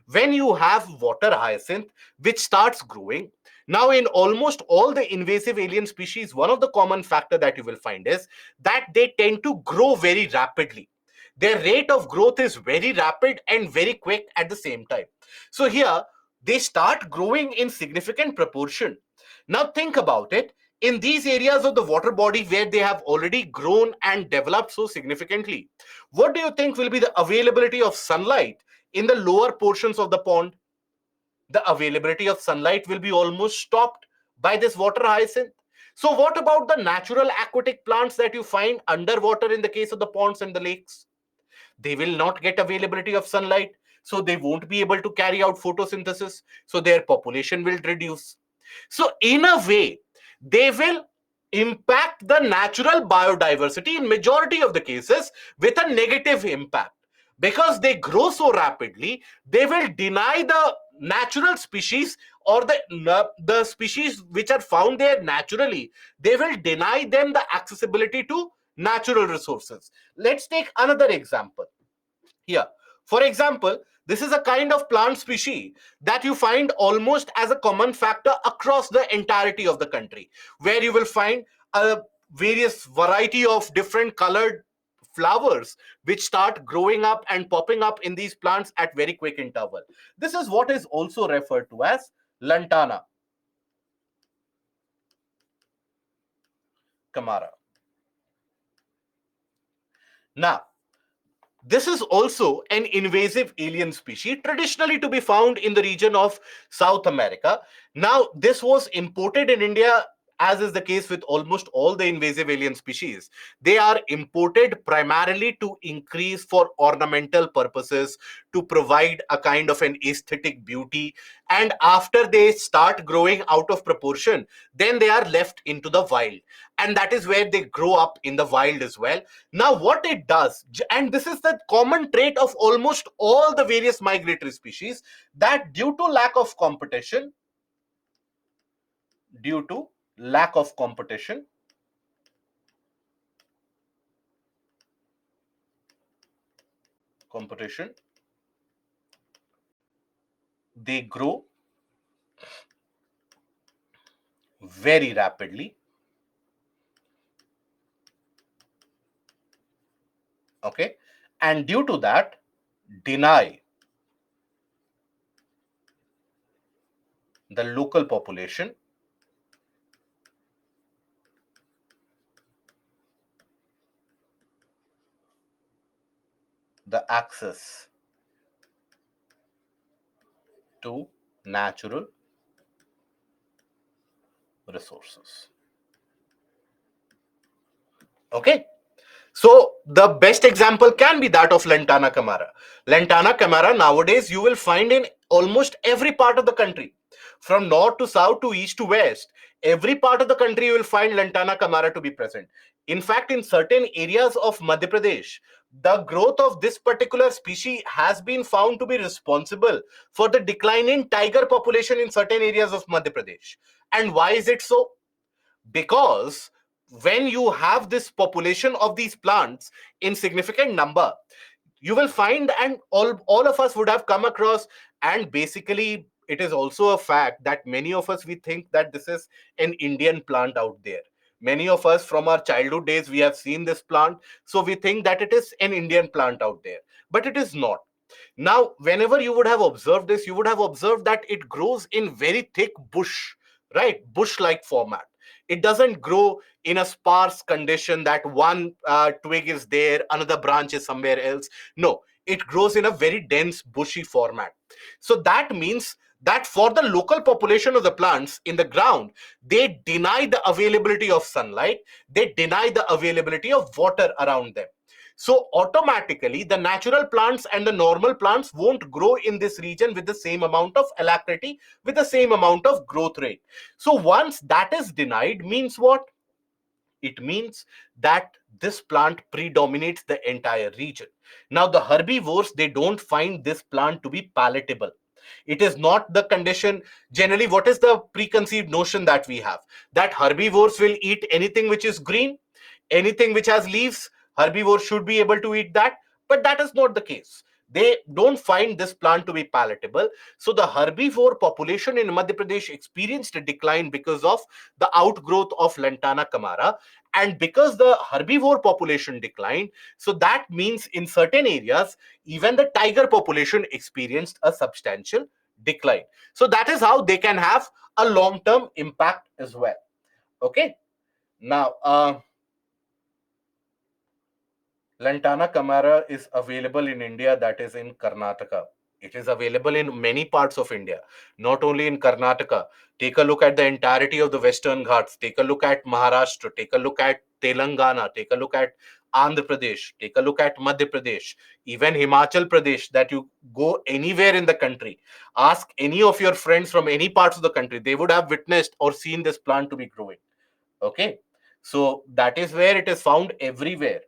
when you have water hyacinth which starts growing, now in almost all the invasive alien species, one of the common factor that you will find is that they tend to grow very rapidly. Their rate of growth is very rapid and very quick at the same time. So here they start growing in significant proportion. Now think about it. In these areas of the water body where they have already grown and developed so significantly, what do you think will be the availability of sunlight in the lower portions of the pond? The availability of sunlight will be almost stopped by this water hyacinth. So what about the natural aquatic plants that you find underwater in the case of the ponds and the lakes? They will not get availability of sunlight, so they won't be able to carry out photosynthesis, so their population will reduce. So in a way, they will impact the natural biodiversity in majority of the cases with a negative impact. Because they grow so rapidly, they will deny the natural species, or the species which are found there naturally, they will deny them the accessibility to natural resources. Let's take another example here. For example, this is a kind of plant species that you find almost as a common factor across the entirety of the country, where you will find a various variety of different colored flowers which start growing up and popping up in these plants at very quick interval. This is what is also referred to as lantana camara. Now, this is also an invasive alien species traditionally to be found in the region of South America. Now, this was imported in India, as is the case with almost all the invasive alien species. They are imported primarily to increase for ornamental purposes, to provide a kind of an aesthetic beauty. And after they start growing out of proportion, then they are left into the wild. And that is where they grow up in the wild as well. Now, what it does, and this is the common trait of almost all the various migratory species, that due to lack of competition, due to lack of competition, competition, they grow very rapidly. Okay, and due to that, deny the local population the access to natural resources. Okay, so the best example can be that of Lantana camara. Lantana camara nowadays you will find in almost every part of the country, from north to south to east to west. Every part of the country you will find Lantana camara to be present. In fact, in certain areas of Madhya Pradesh, the growth of this particular species has been found to be responsible for the decline in tiger population in certain areas of Madhya Pradesh. And why is it so? Because when you have this population of these plants in significant number, you will find, and all of us would have come across, and basically it is also a fact that many of us, we think that this is an Indian plant out there. Many of us from our childhood days we have seen this plant, so we think that it is an Indian plant out there, but it is not. Now, whenever you would have observed this, you would have observed that it grows in very thick bush, right? Bush like format. It doesn't grow in a sparse condition that one twig is there, another branch is somewhere else. No, it grows in a very dense, bushy format. So that means that for the local population of the plants in the ground, they deny the availability of sunlight, they deny the availability of water around them. So automatically the natural plants and the normal plants won't grow in this region with the same amount of alacrity, with the same amount of growth rate. So once that is denied, means what? It means that this plant predominates the entire region. Now the herbivores, they don't find this plant to be palatable. It is not the condition. Generally, what is the preconceived notion that we have? That herbivores will eat anything which is green, anything which has leaves. Herbivores should be able to eat that, but that is not the case. They don't find this plant to be palatable. So the herbivore population in Madhya Pradesh experienced a decline because of the outgrowth of Lantana camara. And because the herbivore population declined, so that means in certain areas even the tiger population experienced a substantial decline. So that is how they can have a long term impact as well. Okay. Now Lantana Camara is available in India, that is in Karnataka. It is available in many parts of India, not only in Karnataka. Take a look at the entirety of the Western Ghats. Take a look at Maharashtra. Take a look at Telangana. Take a look at Andhra Pradesh. Take a look at Madhya Pradesh. Even Himachal Pradesh, that you go anywhere in the country. Ask any of your friends from any parts of the country. They would have witnessed or seen this plant to be growing. Okay. So that is where it is found everywhere.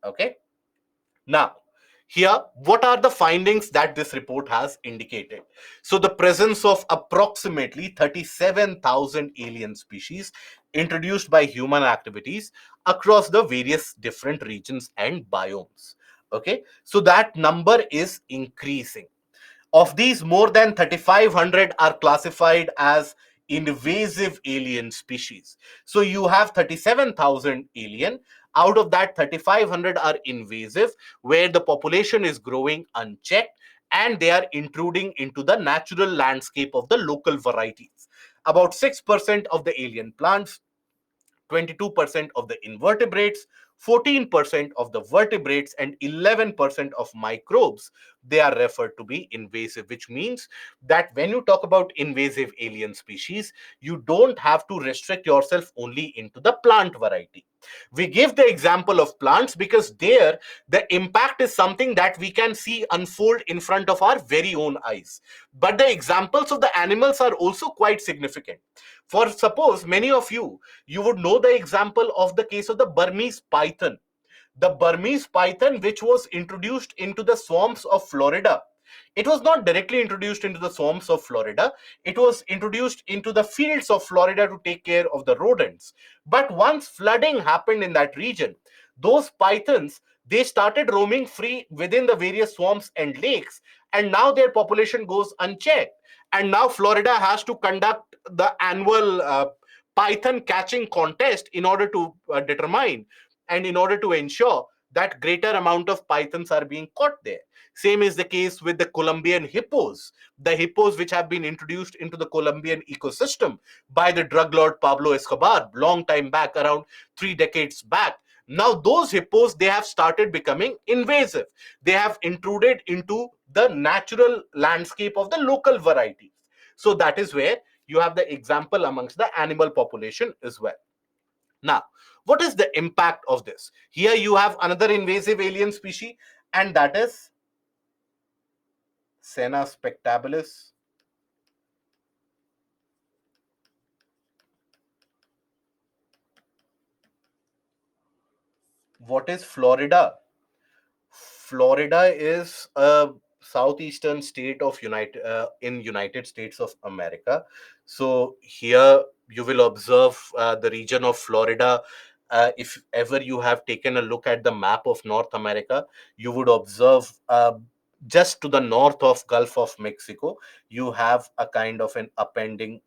Okay. Now, here, what are the findings that this report has indicated? So, the presence of approximately 37,000 alien species introduced by human activities across the various different regions and biomes. Okay, so that number is increasing. Of these, more than 3,500 are classified as invasive alien species. So you have 37,000 alien. Out of that, 3,500 are invasive, where the population is growing unchecked and they are intruding into the natural landscape of the local varieties. About 6% of the alien plants, 22% of the invertebrates, 14% of the vertebrates, and 11% of microbes, they are referred to be invasive, which means that when you talk about invasive alien species, you don't have to restrict yourself only into the plant variety. We give the example of plants because there the impact is something that we can see unfold in front of our very own eyes. But the examples of the animals are also quite significant. For suppose many of you would know the example of the case of the Burmese python. The Burmese python, which was introduced into the swamps of Florida. It was not directly introduced into the swamps of Florida. It was introduced into the fields of Florida to take care of the rodents. But once flooding happened in that region, those pythons, they started roaming free within the various swamps and lakes, and now their population goes unchecked. And now Florida has to conduct the annual python catching contest in order to determine and in order to ensure that greater amount of pythons are being caught there. Same is the case with the Colombian hippos, the hippos which have been introduced into the Colombian ecosystem by the drug lord Pablo Escobar long time back, around 3 decades back. Now those hippos, they have started becoming invasive. They have intruded into the natural landscape of the local varieties. So that is where you have the example amongst the animal population as well. Now, what is the impact of this? Here you have another invasive alien species, and that is Senna spectabilis. What is Florida? Florida is a southeastern state of United States of America. So here you will observe the region of Florida. If ever you have taken a look at the map of North America, you would observe just to the north of Gulf of Mexico, you have a kind of an appending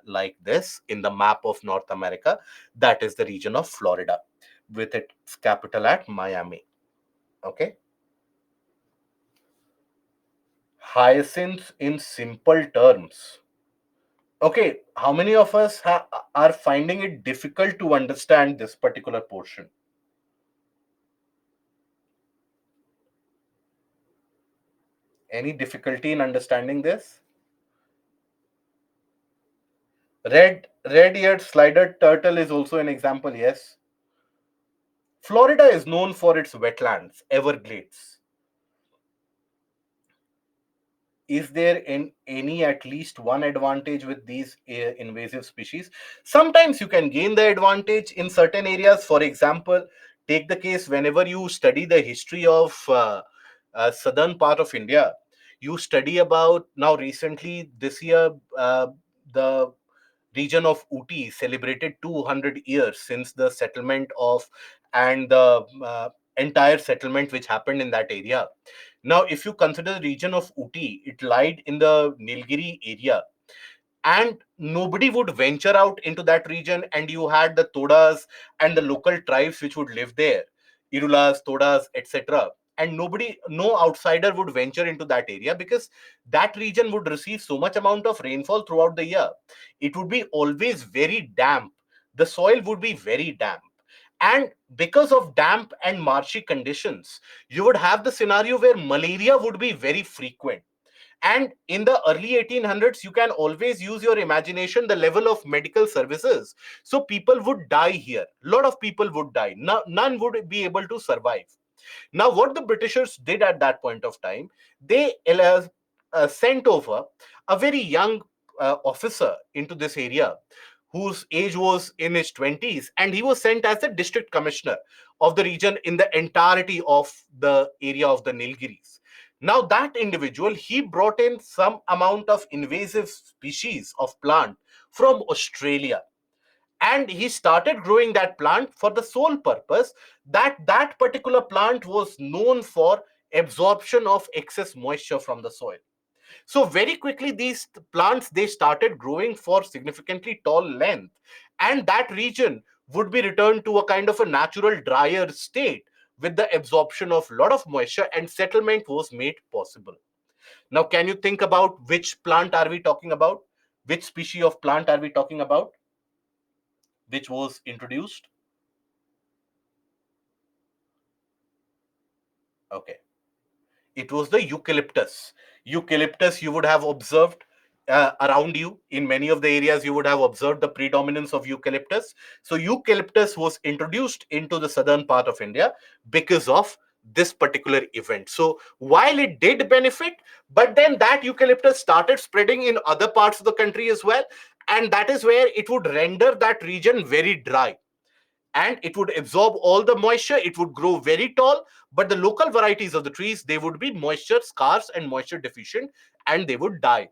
like this in the map of North America. That is the region of Florida, with its capital at Miami. Okay. Hyacinth in simple terms. Okay, how many of us are finding it difficult to understand this particular portion? Any difficulty in understanding this? Red-eared slider turtle is also an example. Yes. Florida is known for its wetlands, Everglades. Is there any at least one advantage with these invasive species? Sometimes you can gain the advantage in certain areas. For example, take the case whenever you study the history of southern part of India, you study about now recently this year, the region of Uti celebrated 200 years since the settlement of and the entire settlement which happened in that area. Now, if you consider the region of Uti, it lied in the Nilgiri area, and nobody would venture out into that region. And you had the Todas and the local tribes which would live there, Irulas, Todas, etc. And nobody, no outsider would venture into that area because that region would receive so much amount of rainfall throughout the year. It would be always very damp. The soil would be very damp. And because of damp and marshy conditions, you would have the scenario where malaria would be very frequent. And in the early 1800s, you can always use your imagination, the level of medical services. So people would die here. A lot of people would die. No, none would be able to survive. Now, what the Britishers did at that point of time, they sent over a very young officer into this area whose age was in his 20s, and he was sent as the district commissioner of the region in the entirety of the area of the Nilgiris. Now, that individual, he brought in some amount of invasive species of plant from Australia, and he started growing that plant for the sole purpose that that particular plant was known for absorption of excess moisture from the soil. So very quickly these plants, they started growing for significantly tall length, and that region would be returned to a kind of a natural drier state with the absorption of lot of moisture, and settlement was made possible. Now, can you think about which plant are we talking about? Which species of plant are we talking about which was introduced? Okay, it was the eucalyptus. Eucalyptus, you would have observed around you in many of the areas, you would have observed the predominance of eucalyptus. So eucalyptus was introduced into the southern part of India because of this particular event. So while it did benefit, but then that eucalyptus started spreading in other parts of the country as well, and that is where it would render that region very dry, and it would absorb all the moisture. It would grow very tall, but the local varieties of the trees, they would be moisture scarce and moisture deficient, and they would die.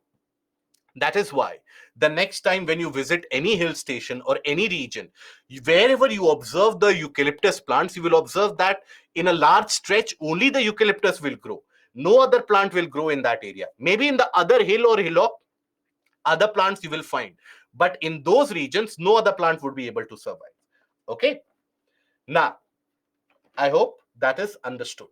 That is why the next time when you visit any hill station or any region, wherever you observe the eucalyptus plants, you will observe that in a large stretch only the eucalyptus will grow. No other plant will grow in that area. Maybe in the other hill or hillock, other plants you will find, but in those regions no other plant would be able to survive. Okay, now I hope that is understood.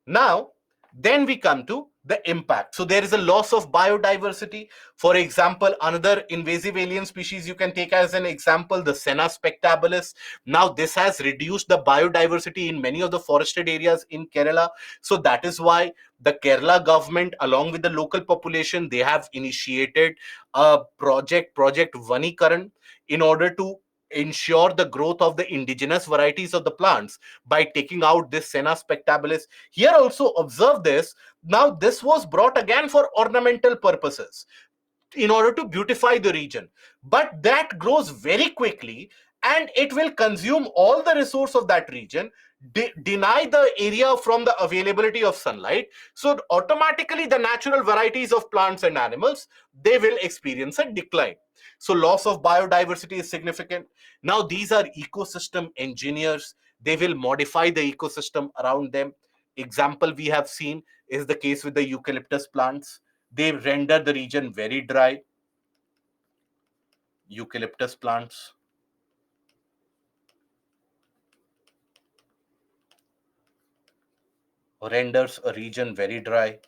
Now, then we come to the impact. So there is a loss of biodiversity. For example, another invasive alien species you can take as an example, the Senna spectabilis. Now, this has reduced the biodiversity in many of the forested areas in Kerala. So that is why the Kerala government, along with the local population, they have initiated a Project Vanikaran, in order to ensure the growth of the indigenous varieties of the plants by taking out this Senna spectabilis. Here also observe this. Now this was brought again for ornamental purposes in order to beautify the region, but that grows very quickly, and it will consume all the resource of that region, deny the area from the availability of sunlight. So automatically the natural varieties of plants and animals, they will experience a decline. So loss of biodiversity is significant. Now these are ecosystem engineers. They will modify the ecosystem around them. Example we have seen is the case with the eucalyptus plants. They render the region very dry. Eucalyptus plants renders a region very dry.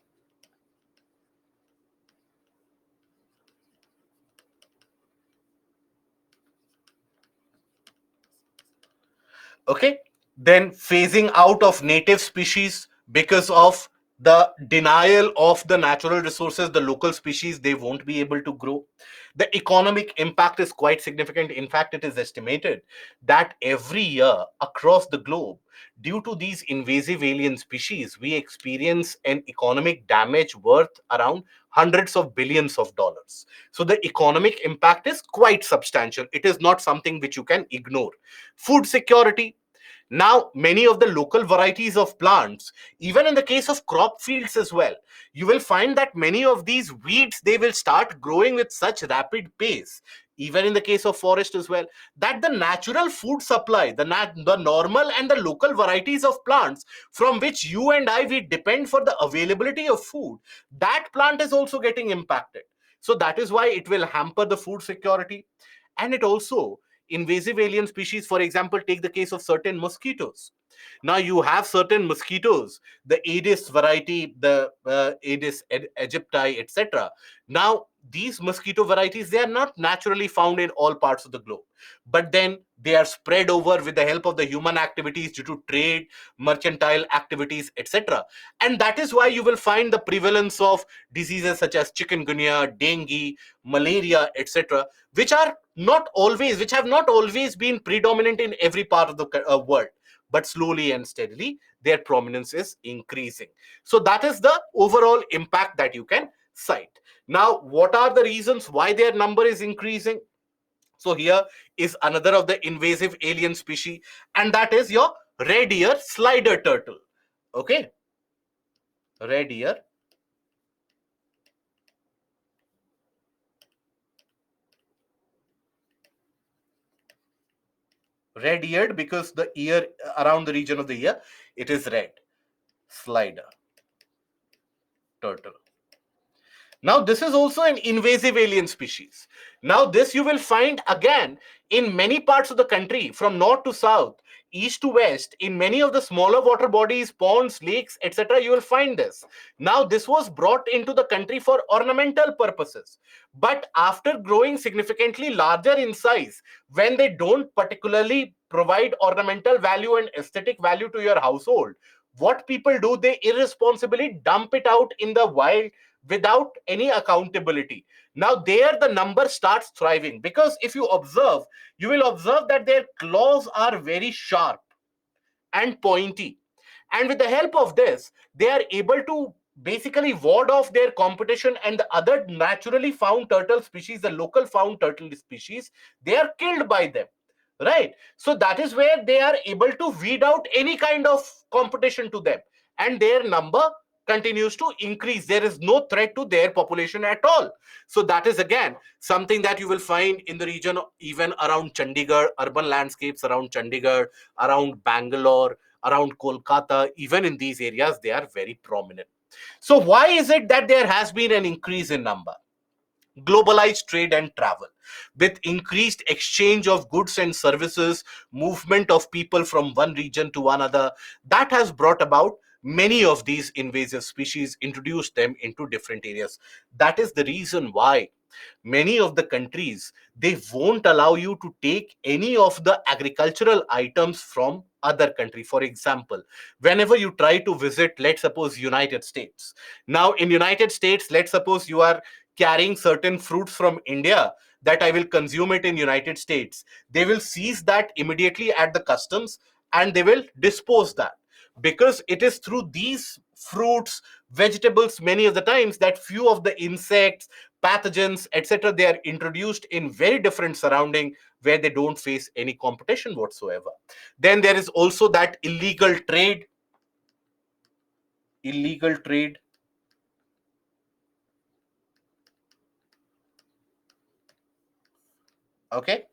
Okay, then phasing out of native species because of The denial of the natural resources, the local species, they won't be able to grow. The economic impact is quite significant. In fact, it is estimated that every year across the globe, due to these invasive alien species, we experience an economic damage worth around hundreds of billions of dollars. So the economic impact is quite substantial. It is not something which you can ignore. Food security. Now, many of the local varieties of plants, even in the case of crop fields as well, you will find that many of these weeds, they will start growing with such rapid pace, even in the case of forest as well, that the natural food supply, the normal and the local varieties of plants from which you and I, we depend for the availability of food, that plant is also getting impacted. So that is why it will hamper the food security. And it also, invasive alien species, for example, take the case of certain mosquitoes. Now you have certain mosquitoes, the Aedes variety, the Aedes aegypti, etc. Now these mosquito varieties, they are not naturally found in all parts of the globe, but then they are spread over with the help of the human activities due to trade, mercantile activities, etc. And that is why you will find the prevalence of diseases such as chikungunya, dengue, malaria, etc., which have not always been predominant in every part of the world, but slowly and steadily their prominence is increasing. So that is the overall impact that you can cite. Now, what are the reasons why their number is increasing? So here is another of the invasive alien species, and that is your red ear slider turtle. Okay, red ear. Red eared because the ear, around the region of the ear, it is red. Slider turtle. Now, this is also an invasive alien species. Now, this you will find again in many parts of the country, from north to south, east to west, in many of the smaller water bodies, ponds, lakes, etc. You will find this. Now, this was brought into the country for ornamental purposes. But after growing significantly larger in size, when they don't particularly provide ornamental value and aesthetic value to your household, what people do, they irresponsibly dump it out in the wild without any accountability. Now, there the number starts thriving because if you observe, you will observe that their claws are very sharp and pointy. And with the help of this, they are able to basically ward off their competition and the other naturally found turtle species, the local found turtle species, they are killed by them. Right? So that is where they are able to weed out any kind of competition to them. And their number continues to increase. There is no threat to their population at all. So that is again something that you will find in the region, even around Chandigarh, urban landscapes around Chandigarh, around Bangalore, around Kolkata, even in these areas, they are very prominent. So why is it that there has been an increase in number? Globalized trade and travel, with increased exchange of goods and services, movement of people from one region to another, that has brought about many of these invasive species, introduced them into different areas. That is the reason why many of the countries, they won't allow you to take any of the agricultural items from other country. For example, whenever you try to visit, let's suppose, United States. Now in United States, let's suppose you are carrying certain fruits from India, that I will consume it in United States. They will seize that immediately at the customs and they will dispose that, because it is through these fruits, vegetables, many of the times, that few of the insects, pathogens, etc., they are introduced in very different surrounding where they don't face any competition whatsoever. Then there is also that illegal trade. Okay,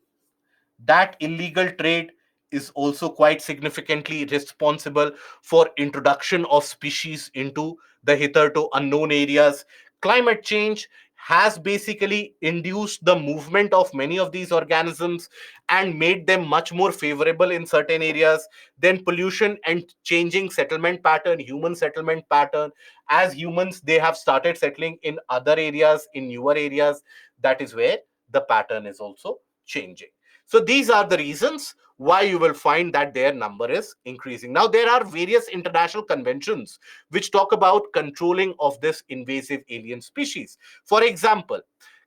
that illegal trade is also quite significantly responsible for introduction of species into the hitherto unknown areas. Climate change has basically induced the movement of many of these organisms and made them much more favorable in certain areas. Then pollution and changing settlement pattern, human settlement pattern, as humans, they have started settling in other areas, in newer areas, that is where the pattern is also changing. So these are the reasons why you will find that their number is increasing. Now, there are various international conventions which talk about controlling of this invasive alien species. For example,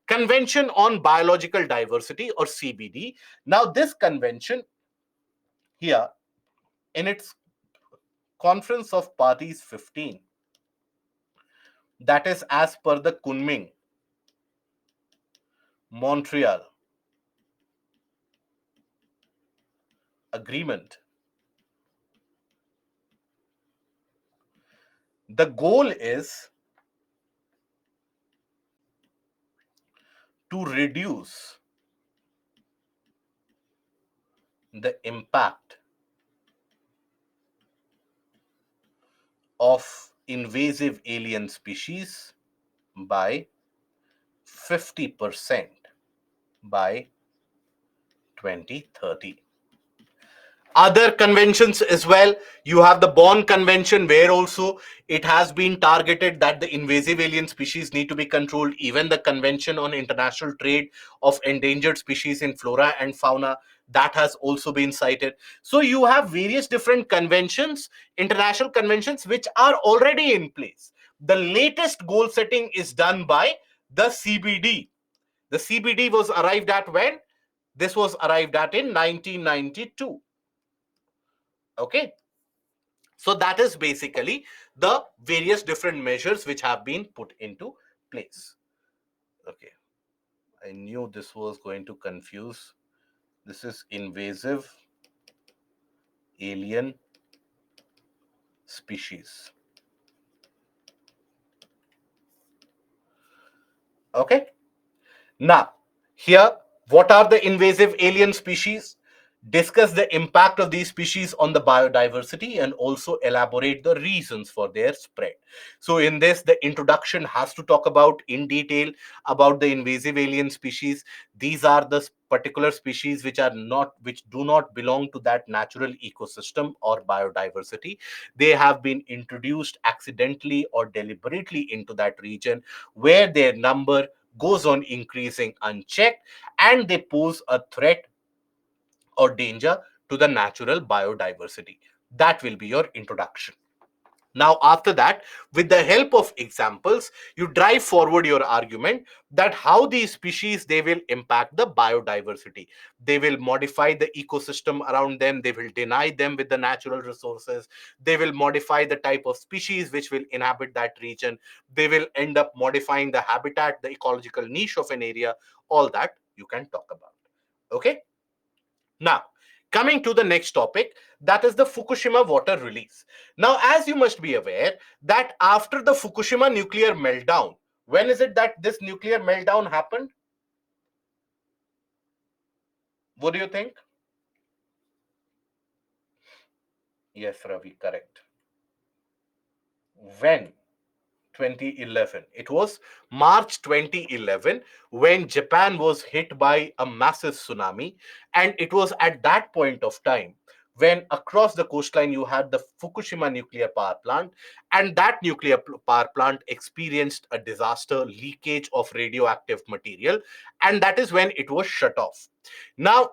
Convention on Biological Diversity, or CBD. Now, this convention here, in its Conference of Parties 15, that is as per the Kunming Montreal Agreement, the goal is to reduce the impact of invasive alien species by 50% by 2030. Other conventions as well. You have the Bonn Convention, where also it has been targeted that the invasive alien species need to be controlled. Even the Convention on International Trade of Endangered Species in Flora and Fauna, that has also been cited. So you have various different conventions, international conventions, which are already in place. The latest goal setting is done by the CBD. The CBD was arrived at when? This was arrived at in 1992. Okay, so that is basically the various different measures which have been put into place. Okay, I knew this was going to confuse. This is invasive alien species. Okay, now here, what are the invasive alien species? Discuss the impact of these species on the biodiversity and also elaborate the reasons for their spread. So in this, the introduction has to talk about in detail about the invasive alien species. These are the particular species which do not belong to that natural ecosystem or biodiversity. They have been introduced accidentally or deliberately into that region, where their number goes on increasing unchecked, and they pose a threat or danger to the natural biodiversity. That will be your introduction. Now, after that, with the help of examples, you drive forward your argument that how these species, they will impact the biodiversity. They will modify the ecosystem around them. They will deny them with the natural resources. They will modify the type of species which will inhabit that region. They will end up modifying the habitat, the ecological niche of an area. All that you can talk about. Okay. Now, coming to the next topic, that is the Fukushima water release. Now, as you must be aware, that after the Fukushima nuclear meltdown, when is it that this nuclear meltdown happened? What do you think? Yes, Ravi, correct. When? 2011. It was March 2011 when Japan was hit by a massive tsunami. And it was at that point of time when across the coastline you had the Fukushima nuclear power plant. And that nuclear power plant experienced a disaster, leakage of radioactive material. And that is when it was shut off. Now,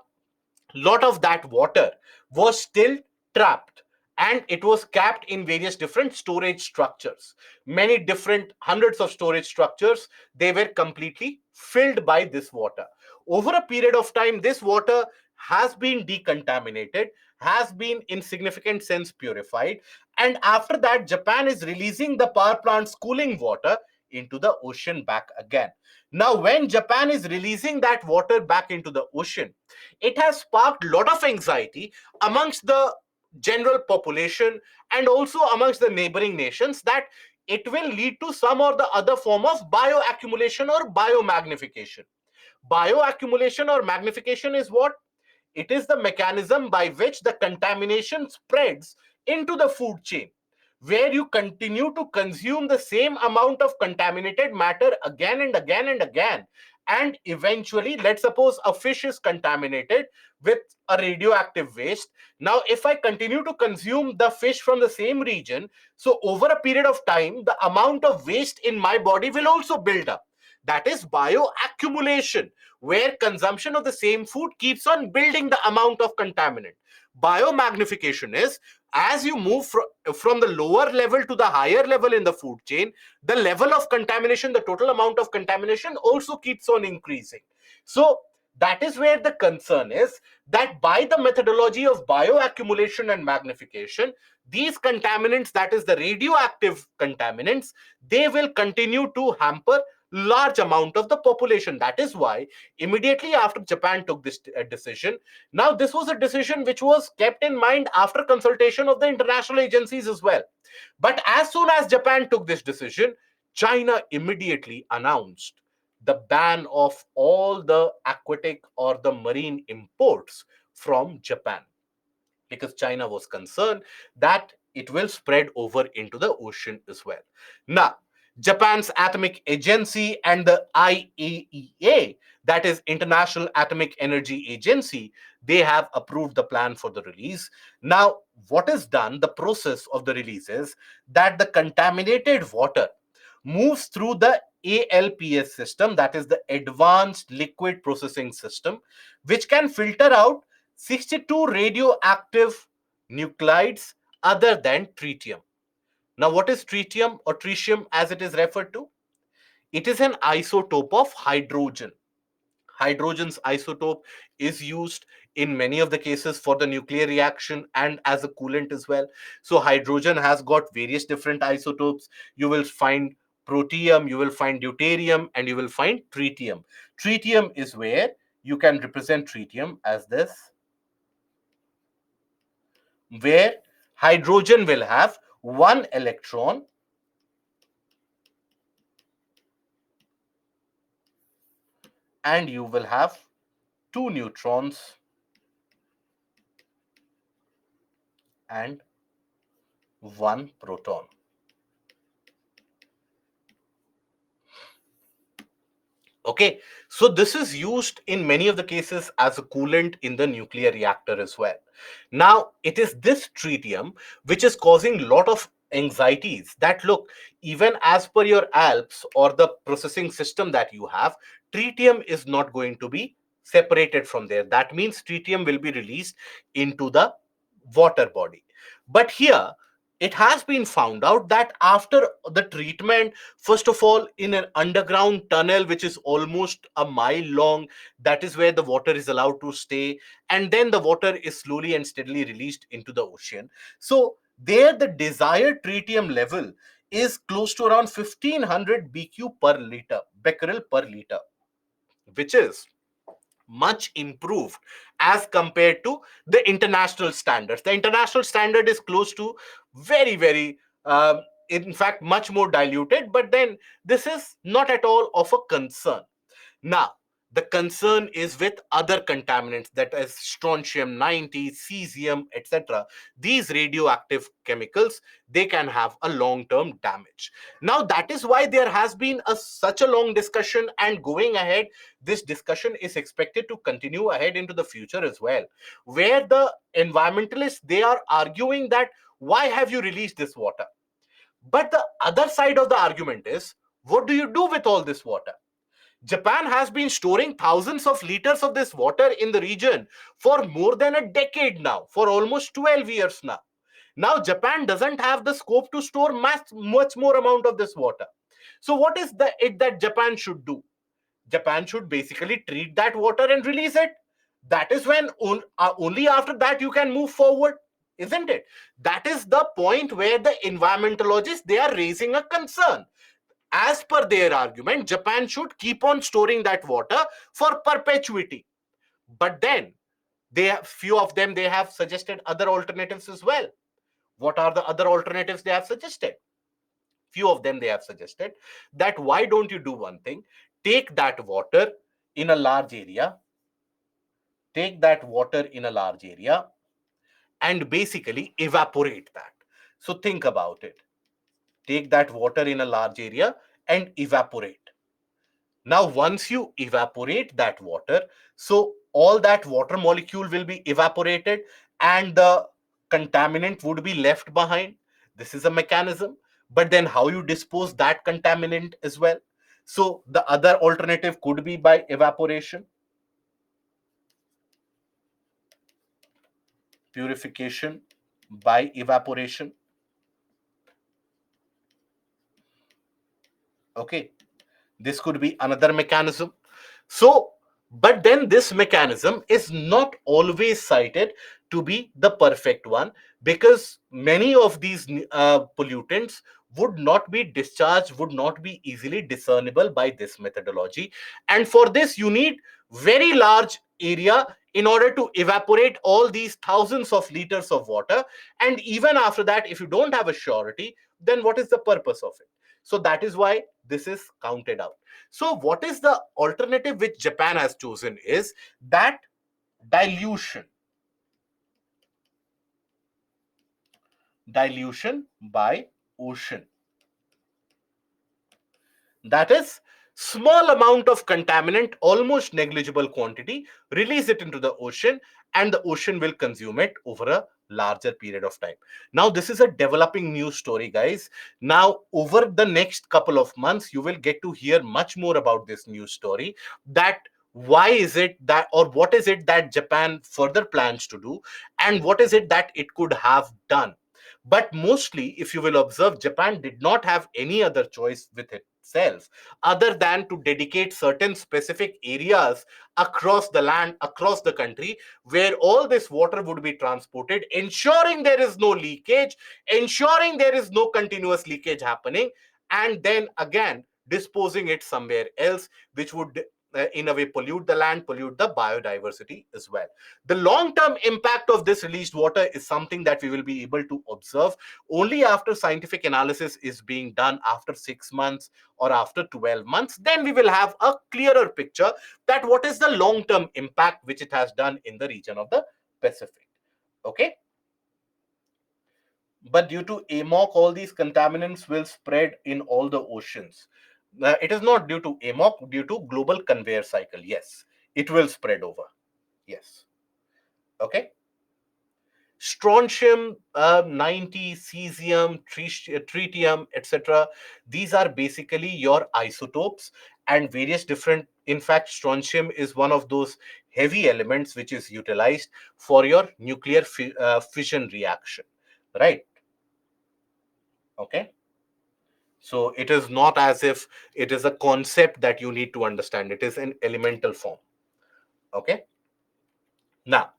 lot of that water was still trapped, and it was capped in various different storage structures. Many different hundreds of storage structures, they were completely filled by this water. Over a period of time, this water has been decontaminated, has been in significant sense purified, and after that Japan is releasing the power plant's cooling water into the ocean back again. Now, when Japan is releasing that water back into the ocean, it has sparked a lot of anxiety amongst the general population and also amongst the neighboring nations, that it will lead to some or the other form of bioaccumulation or biomagnification. Bioaccumulation or magnification is what? It is the mechanism by which the contamination spreads into the food chain, where you continue to consume the same amount of contaminated matter again and again and again. And eventually, let's suppose a fish is contaminated with a radioactive waste. Now, if I continue to consume the fish from the same region, so over a period of time, the amount of waste in my body will also build up. That is bioaccumulation, where consumption of the same food keeps on building the amount of contaminant. Biomagnification is as you move from the lower level to the higher level in the food chain, the level of contamination, the total amount of contamination also keeps on increasing. So that is where the concern is, that by the methodology of bioaccumulation and magnification, these contaminants, that is the radioactive contaminants, they will continue to hamper large amount of the population. That is why immediately after Japan took this decision, now this was a decision which was kept in mind after consultation of the international agencies as well. But as soon as Japan took this decision, China immediately announced the ban of all the aquatic or the marine imports from Japan, because China was concerned that it will spread over into the ocean as well. Now, Japan's Atomic Agency and the IAEA, that is International Atomic Energy Agency, they have approved the plan for the release. Now, what is done, the process of the release is that the contaminated water moves through the ALPS system, that is the Advanced Liquid Processing System, which can filter out 62 radioactive nuclides other than tritium. Now, what is tritium or tritium as it is referred to? It is an isotope of hydrogen. Hydrogen's isotope is used in many of the cases for the nuclear reaction and as a coolant as well. So hydrogen has got various different isotopes. You will find protium, you will find deuterium, and you will find tritium. Tritium is where you can represent tritium as this, where hydrogen will have one electron and you will have two neutrons and one proton. Okay, so this is used in many of the cases as a coolant in the nuclear reactor as well. Now, it is this tritium which is causing a lot of anxieties, that look, even as per your ALPS or the processing system that you have, tritium is not going to be separated from there. That means tritium will be released into the water body. But here, it has been found out that after the treatment, first of all, in an underground tunnel which is almost a mile long, that is where the water is allowed to stay, and then the water is slowly and steadily released into the ocean. So there the desired tritium level is close to around 1500 bq per liter, becquerel per liter, which is much improved as compared to the international standards. The international standard is close to very, very, in fact, much more diluted, but then this is not at all of a concern. Now, the concern is with other contaminants, that is strontium 90, cesium, etc. These radioactive chemicals, they can have a long-term damage. Now, that is why there has been such a long discussion, and going ahead, this discussion is expected to continue ahead into the future as well, where the environmentalists, they are arguing that why have you released this water? But the other side of the argument is, what do you do with all this water? Japan has been storing thousands of liters of this water in the region for more than a decade now, for almost 12 years now. Now, Japan doesn't have the scope to store much more amount of this water. So, what is it that Japan should do? Japan should basically treat that water and release it. That is when only after that you can move forward, isn't it? That is the point where the environmentalists, they are raising a concern. As per their argument, Japan should keep on storing that water for perpetuity. But then, few of them, they have suggested other alternatives as well. What are the other alternatives they have suggested? Few of them, they have suggested that why don't you do one thing? Take that water in a large area, take that water in a large area, and basically evaporate that. So think about it. Take that water in a large area and evaporate. Now, once you evaporate that water, so all that water molecule will be evaporated and the contaminant would be left behind. This is a mechanism. But then how you dispose that contaminant as well? So the other alternative could be by evaporation, purification by evaporation. Okay, this could be another mechanism. So, but then this mechanism is not always cited to be the perfect one, because many of these pollutants would not be discharged, would not be easily discernible by this methodology. And for this, you need very large area in order to evaporate all these thousands of liters of water. And even after that, if you don't have a surety, then what is the purpose of it? So that is why this is counted out. So, what is the alternative which Japan has chosen is that dilution, dilution by ocean. That is, small amount of contaminant, almost negligible quantity, release it into the ocean, and the ocean will consume it over a larger period of time. Now, this is a developing news story, guys. Now, over the next couple of months, you will get to hear much more about this news story, that why is it that, or what is it that Japan further plans to do, and what is it that it could have done. But mostly, if you will observe, Japan did not have any other choice with itself other than to dedicate certain specific areas across the land, across the country, where all this water would be transported, ensuring there is no leakage, ensuring there is no continuous leakage happening, and then again disposing it somewhere else, which would in a way pollute the land, pollute the biodiversity as well. The long term impact of this released water is something that we will be able to observe only after scientific analysis is being done after 6 months or after 12 months. Then we will have a clearer picture that what is the long term impact which it has done in the region of the Pacific. Okay, but due to amok, all these contaminants will spread in all the oceans. It is not due to amok, due to global conveyor cycle. Yes, it will spread over. Yes. Okay. Strontium 90, cesium, tritium, etc. These are basically your isotopes and various different. In fact, strontium is one of those heavy elements which is utilized for your nuclear fission reaction, right? Okay. So it is not as if it is a concept that you need to understand, it is an elemental form. Okay. Now,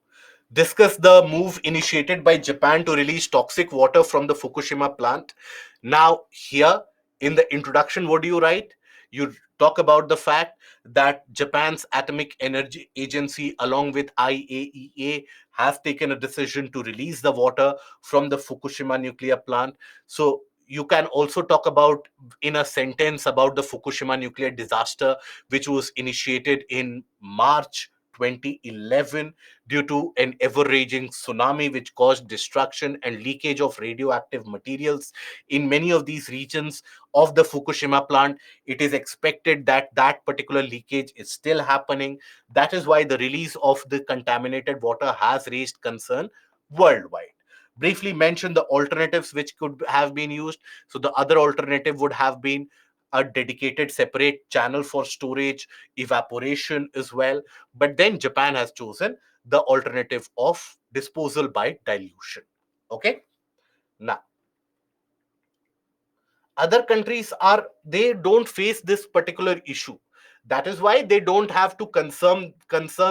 discuss the move initiated by Japan to release toxic water from the Fukushima plant. Now, here in the introduction, what do you write? You talk about the fact that Japan's Atomic Energy Agency, along with IAEA, has taken a decision to release the water from the Fukushima nuclear plant. So, you can also talk about in a sentence about the Fukushima nuclear disaster, which was initiated in March 2011 due to an ever raging tsunami which caused destruction and leakage of radioactive materials in many of these regions of the Fukushima plant. It is expected that that particular leakage is still happening. That is why the release of the contaminated water has raised concern worldwide. Briefly mention the alternatives which could have been used. So the other alternative would have been a dedicated separate channel for storage, evaporation as well. But then Japan has chosen the alternative of disposal by dilution. Okay. Now, other countries are, they don't face this particular issue. That is why they don't have to concern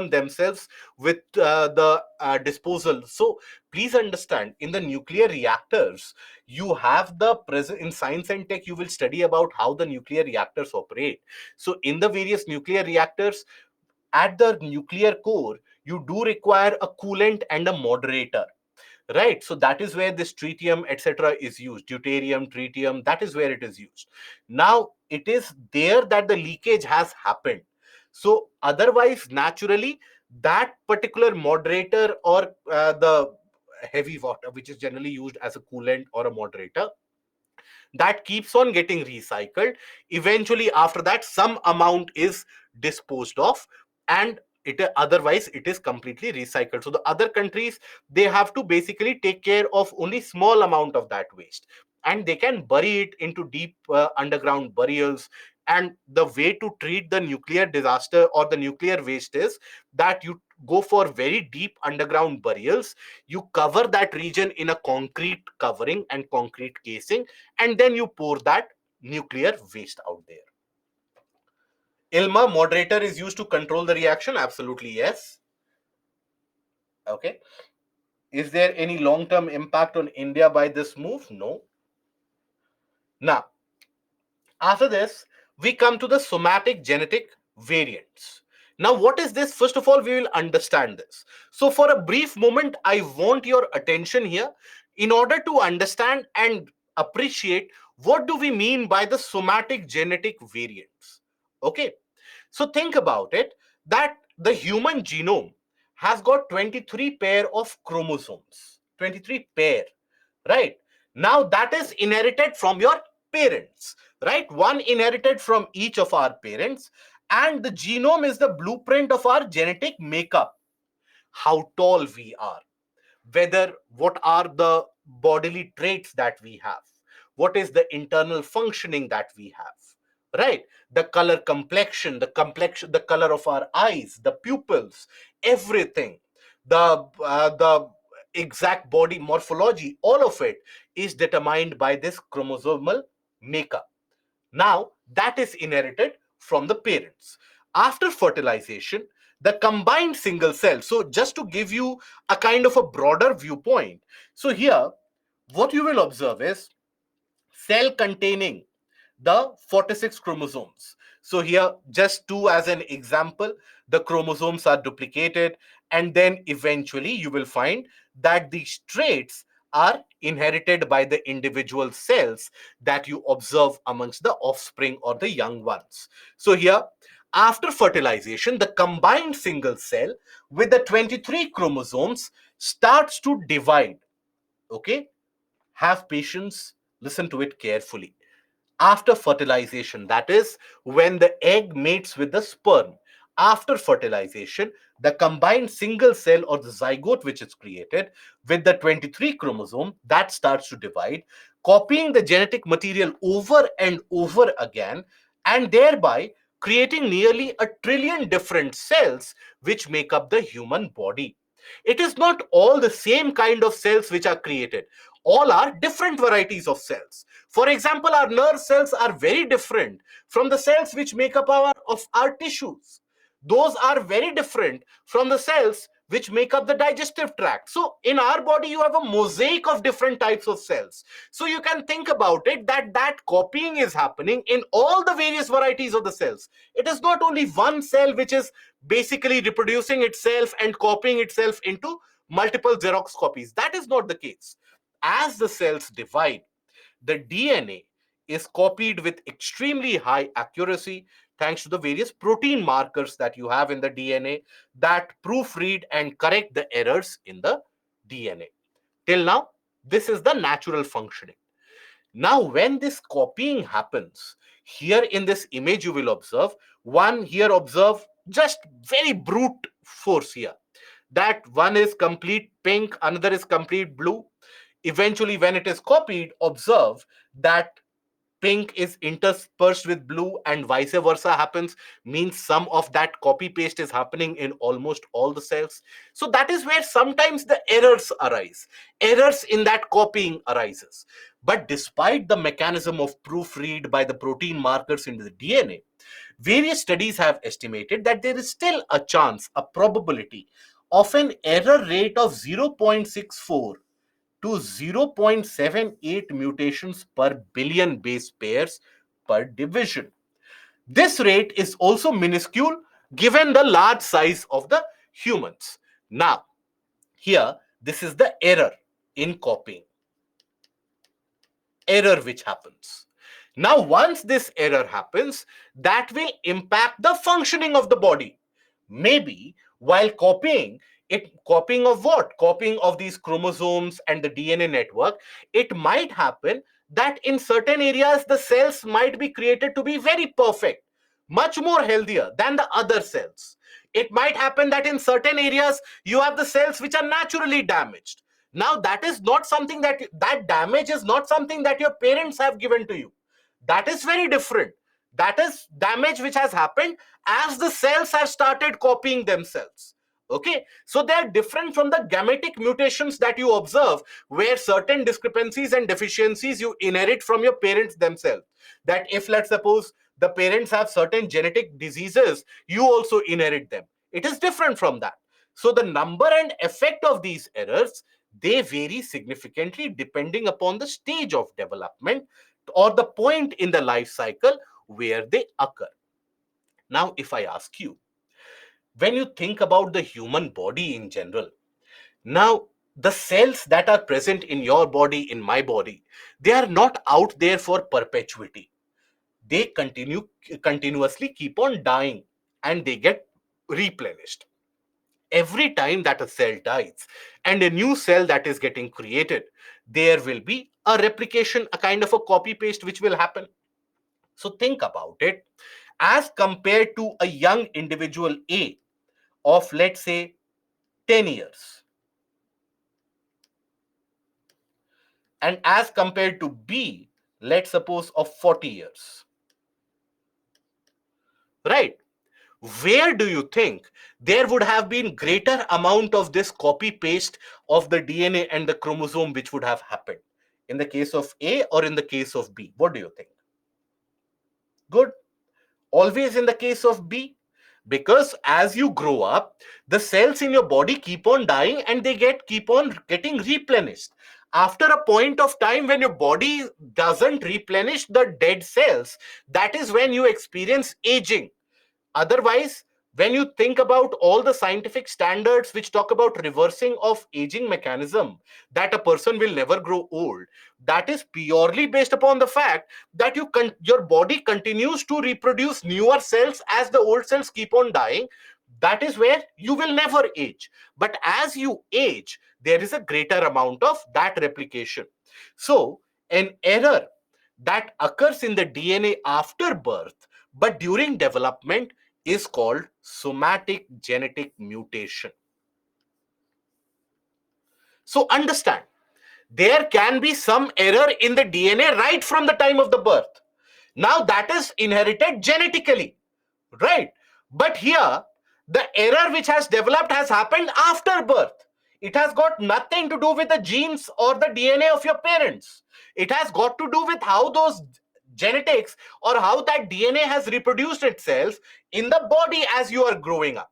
themselves with the disposal. So please understand, in the nuclear reactors, you have the present in science and tech, you will study about how the nuclear reactors operate. So in the various nuclear reactors, at the nuclear core, you do require a coolant and a moderator, right? So that is where this tritium etc is used, deuterium, tritium, that is where it is used. Now it is there that the leakage has happened. So otherwise, naturally, that particular moderator or the heavy water which is generally used as a coolant or a moderator, that keeps on getting recycled. Eventually after that, some amount is disposed of, and it otherwise it is completely recycled. So the other countries, they have to basically take care of only small amount of that waste, and they can bury it into deep underground burials, And the way to treat the nuclear disaster or the nuclear waste is that you go for very deep underground burials. You cover that region in a concrete covering and concrete casing, and then you pour that nuclear waste out there. Ilma, moderator is used to control the reaction. Absolutely, yes. Okay. Is there any long term impact on India by this move? No. Now, after this, we come to the somatic genetic variants. Now, what is this? First of all, we will understand this. So, for a brief moment, I want your attention here in order to understand and appreciate what do we mean by the somatic genetic variants. Okay. So, think about it that the human genome has got 23 pair of chromosomes. 23 pair, right? Now that is inherited from your parents, right? One inherited from each of our parents, and the genome is the blueprint of our genetic makeup. How tall we are, whether what are the bodily traits that we have, what is the internal functioning that we have, right? The complexion, the color of our eyes, the pupils, everything, the exact body morphology, all of it is determined by this chromosomal makeup. Now that is inherited from the parents. After fertilization, the combined single cell. So just to give you a kind of a broader viewpoint, so here what you will observe is cell containing the 46 chromosomes. So here, just two as an example, the chromosomes are duplicated, and then eventually you will find that these traits are inherited by the individual cells that you observe amongst the offspring or the young ones. So here, after fertilization, the combined single cell with the 23 chromosomes starts to divide. Okay, have patience, listen to it carefully. After fertilization, that is when the egg mates with the sperm, after fertilization, the combined single cell or the zygote which is created with the 23 chromosome that starts to divide, copying the genetic material over and over again, and thereby creating nearly a trillion different cells which make up the human body. It is not all the same kind of cells which are created. All are different varieties of cells. For example, our nerve cells are very different from the cells which make up our tissues. Those are very different from the cells which make up the digestive tract. So in our body, you have a mosaic of different types of cells. So you can think about it that copying is happening in all the various varieties of the cells. It is not only one cell which is basically reproducing itself and copying itself into multiple Xerox copies. That is not the case. As the cells divide, the DNA is copied with extremely high accuracy thanks to the various protein markers that you have in the DNA that proofread and correct the errors in the DNA. Till now, this is the natural functioning. Now, when this copying happens, here in this image, you will observe one here, observe just very brute force here. That one is complete pink, another is complete blue. Eventually, when it is copied, observe that pink is interspersed with blue and vice versa happens, means some of that copy paste is happening in almost all the cells. So that is where sometimes the errors arise, errors in that copying arises. But despite the mechanism of proofread by the protein markers in the DNA, various studies have estimated that there is still a chance, a probability of an error rate of 0.64 to 0.78 mutations per billion base pairs per division. This rate is also minuscule given the large size of the humans. Now, here, this is the error in copying, error which happens. Now, once this error happens, that will impact the functioning of the body. Maybe while copying, copying of what? Copying of these chromosomes and the DNA network, it might happen that in certain areas the cells might be created to be very perfect, much more healthier than the other cells. It might happen that in certain areas you have the cells which are naturally damaged. Now that is not something that damage is not something that your parents have given to you. That is very different. That is damage which has happened as the cells have started copying themselves. Okay, so they are different from the gametic mutations that you observe, where certain discrepancies and deficiencies you inherit from your parents themselves. That if, let's suppose, the parents have certain genetic diseases, you also inherit them. It is different from that. So the number and effect of these errors, they vary significantly depending upon the stage of development or the point in the life cycle where they occur. Now, if I ask you, when you think about the human body in general, now the cells that are present in your body, in my body, they are not out there for perpetuity. They continuously keep on dying, and they get replenished. Every time that a cell dies and a new cell that is getting created, there will be a replication, a kind of a copy paste which will happen. So think about it, as compared to a young individual A of, let's say, 10 years, and as compared to B, let's suppose, of 40 years, right? Where do you think there would have been greater amount of this copy paste of the DNA and the chromosome which would have happened? In the case of A or in the case of B? What do you think? Good. Always in the case of B, because as you grow up, the cells in your body keep on dying and they keep on getting replenished. After a point of time when your body doesn't replenish the dead cells, that is when you experience aging. Otherwise, when you think about all the scientific standards which talk about reversing of aging mechanism, that a person will never grow old, that is purely based upon the fact that your body continues to reproduce newer cells as the old cells keep on dying. That is where you will never age. But as you age, there is a greater amount of that replication. So an error that occurs in the DNA after birth but during development is called somatic genetic mutation. So understand, there can be some error in the DNA right from the time of the birth. Now that is inherited genetically, right? But here, the error which has developed has happened after birth. It has got nothing to do with the genes or the DNA of your parents. It has got to do with how those genetics or how that DNA has reproduced itself in the body as you are growing up.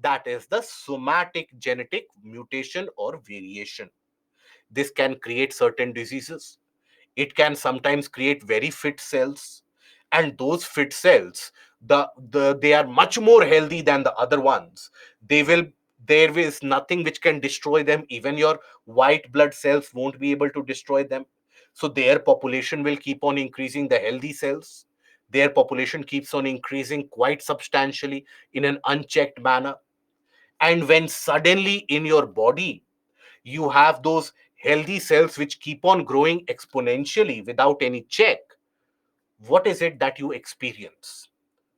That is the somatic genetic mutation or variation. This can create certain diseases. It can sometimes create very fit cells, and those fit cells, they are much more healthy than the other ones. They will There is nothing which can destroy them. Even your white blood cells won't be able to destroy them. So their population will keep on increasing, the healthy cells. Their population keeps on increasing quite substantially in an unchecked manner. And when suddenly in your body you have those healthy cells which keep on growing exponentially without any check, what is it that you experience?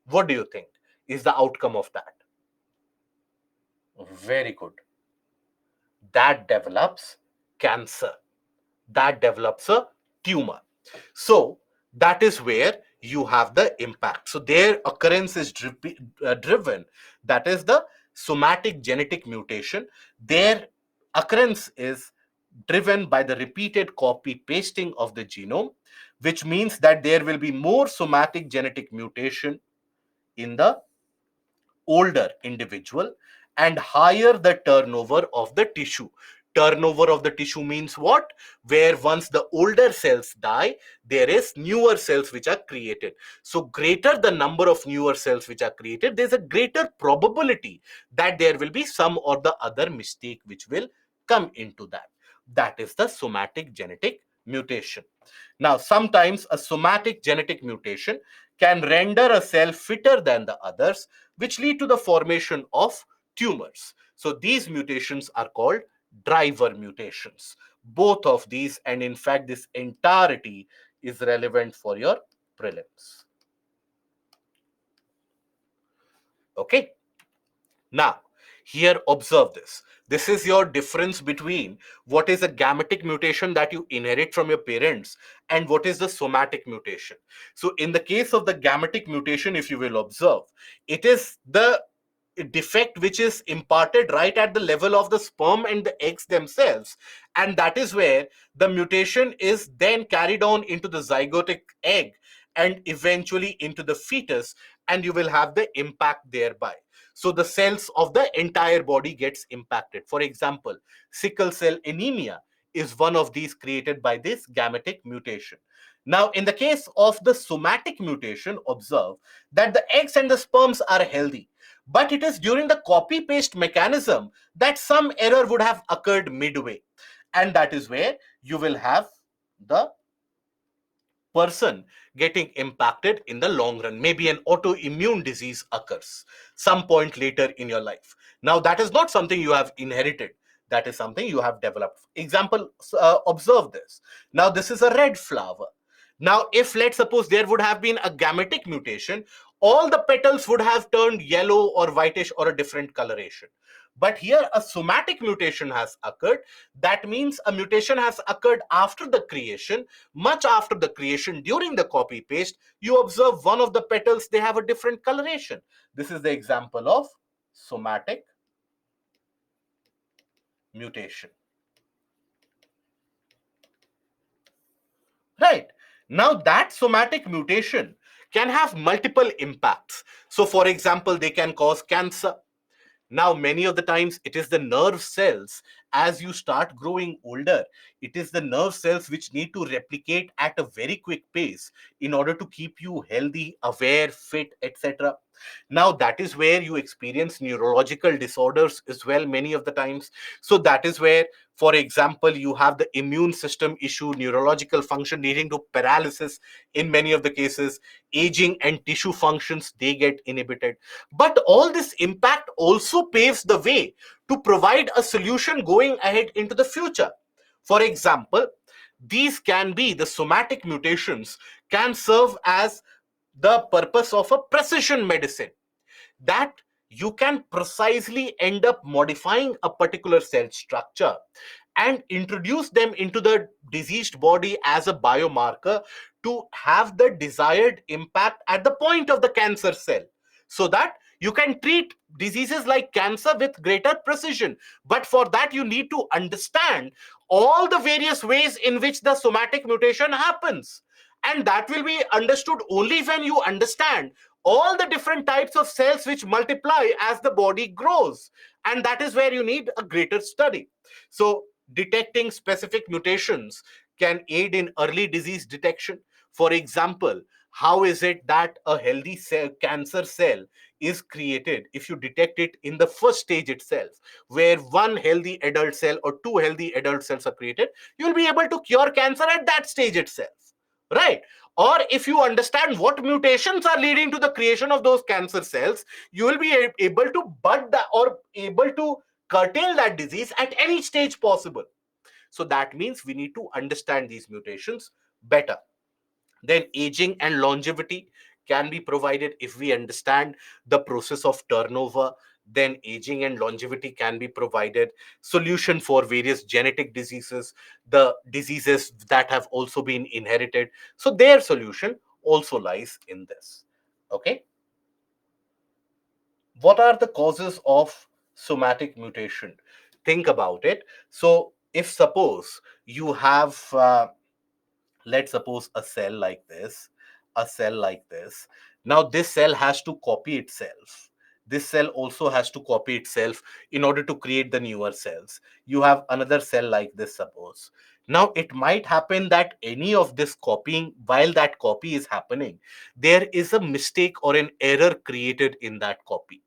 What do you think is the outcome of that? Very good. That develops cancer. That develops a tumor. So that is where you have the impact. So their occurrence is driven. That is the somatic genetic mutation. Their occurrence is driven by the repeated copy pasting of the genome, which means that there will be more somatic genetic mutation in the older individual and higher the turnover of the tissue. Turnover of the tissue means what? Where once the older cells die, there is newer cells which are created. So greater the number of newer cells which are created, there's a greater probability that there will be some or the other mistake which will come into that. That is the somatic genetic mutation. Now, sometimes a somatic genetic mutation can render a cell fitter than the others, which lead to the formation of tumors. So these mutations are called driver mutations. Both of these, and in fact, this entirety is relevant for your prelims. Okay. Now, Here, observe this. This is your difference between what is a gametic mutation that you inherit from your parents and what is the somatic mutation. So, in the case of the gametic mutation, if you will observe, it is the defect which is imparted right at the level of the sperm and the eggs themselves. And that is where the mutation is then carried on into the zygotic egg and eventually into the fetus, and you will have the impact thereby. So the cells of the entire body gets impacted. For example, sickle cell anemia is one of these created by this gametic mutation. Now, in the case of the somatic mutation, observe that the eggs and the sperms are healthy, but it is during the copy paste mechanism that some error would have occurred midway. And that is where you will have the person getting impacted in the long run. Maybe an autoimmune disease occurs some point later in your life. Now, that is not something you have inherited. That is something you have developed. Example, observe this. Now, this is a red flower. Now, if let's suppose there would have been a gametic mutation, all the petals would have turned yellow or whitish or a different coloration. But here a somatic mutation has occurred. That means a mutation has occurred after the creation, much after the creation. During the copy paste, you observe one of the petals, they have a different coloration. This is the example of somatic mutation. Right. Now, that somatic mutation can have multiple impacts. So, for example, they can cause cancer. Now, many of the times it is the nerve cells. As you start growing older, it is the nerve cells which need to replicate at a very quick pace in order to keep you healthy, aware, fit, etc. Now, that is where you experience neurological disorders as well, many of the times. So, that is where, for example, you have the immune system issue, neurological function leading to paralysis in many of the cases, aging and tissue functions, they get inhibited. But all this impact also paves the way to provide a solution going ahead into the future. For example, these can be the somatic mutations, can serve as the purpose of a precision medicine, that you can precisely end up modifying a particular cell structure and introduce them into the diseased body as a biomarker to have the desired impact at the point of the cancer cell, so that you can treat diseases like cancer with greater precision. But for that, you need to understand all the various ways in which the somatic mutation happens. And that will be understood only when you understand all the different types of cells which multiply as the body grows. And that is where you need a greater study. So, detecting specific mutations can aid in early disease detection. For example, how is it that a healthy cell, cancer cell is created if you detect it in the first stage itself, where one healthy adult cell or two healthy adult cells are created? You'll be able to cure cancer at that stage itself, right? Or if you understand what mutations are leading to the creation of those cancer cells, you will be able to bud that or able to curtail that disease at any stage possible. So that means we need to understand these mutations better. Then aging and longevity can be provided if we understand the process of turnover. Then aging and longevity can be provided. Solution for various genetic diseases, the diseases that have also been inherited. So their solution also lies in this. Okay. What are the causes of somatic mutation? Think about it. So if suppose you have let's suppose a cell like this, a cell like this. Now this cell has to copy itself. This cell also has to copy itself in order to create the newer cells. You have another cell like this, suppose. Now it might happen that any of this copying, while that copy is happening, there is a mistake or an error created in that copy,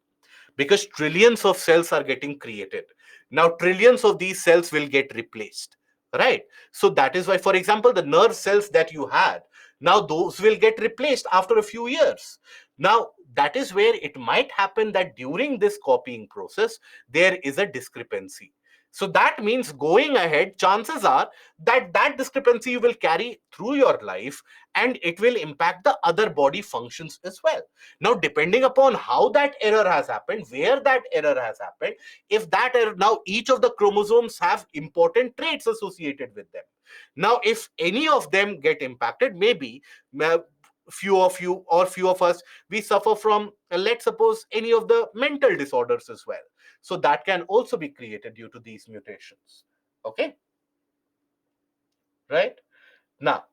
because trillions of cells are getting created. Now trillions of these cells will get replaced, right? So that is why, for example, the nerve cells that you had, now those will get replaced after a few years. Now that is where it might happen that during this copying process there is a discrepancy. So that means going ahead, chances are that that discrepancy you will carry through your life, and it will impact the other body functions as well. Now, depending upon how that error has happened, where that error has happened, if that error, now each of the chromosomes have important traits associated with them. Now, if any of them get impacted, maybe few of you or few of us, we suffer from, let's suppose, any of the mental disorders as well. So that can also be created due to these mutations. Okay, right? Now,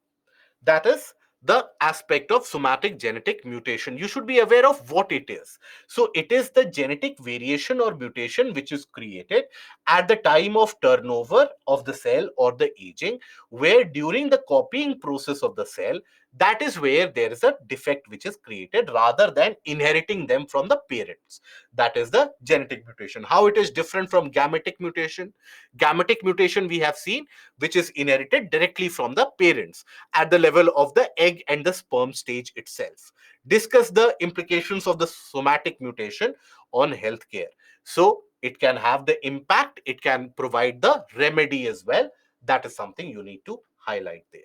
that is the aspect of somatic genetic mutation. You should be aware of what it is. So it is the genetic variation or mutation which is created at the time of turnover of the cell or the aging, where during the copying process of the cell, that is where there is a defect which is created rather than inheriting them from the parents. That is the genetic mutation. How it is different from gametic mutation? Gametic mutation we have seen, which is inherited directly from the parents at the level of the egg and the sperm stage itself. Discuss the implications of the somatic mutation on healthcare. So it can have the impact, it can provide the remedy as well. That is something you need to highlight there.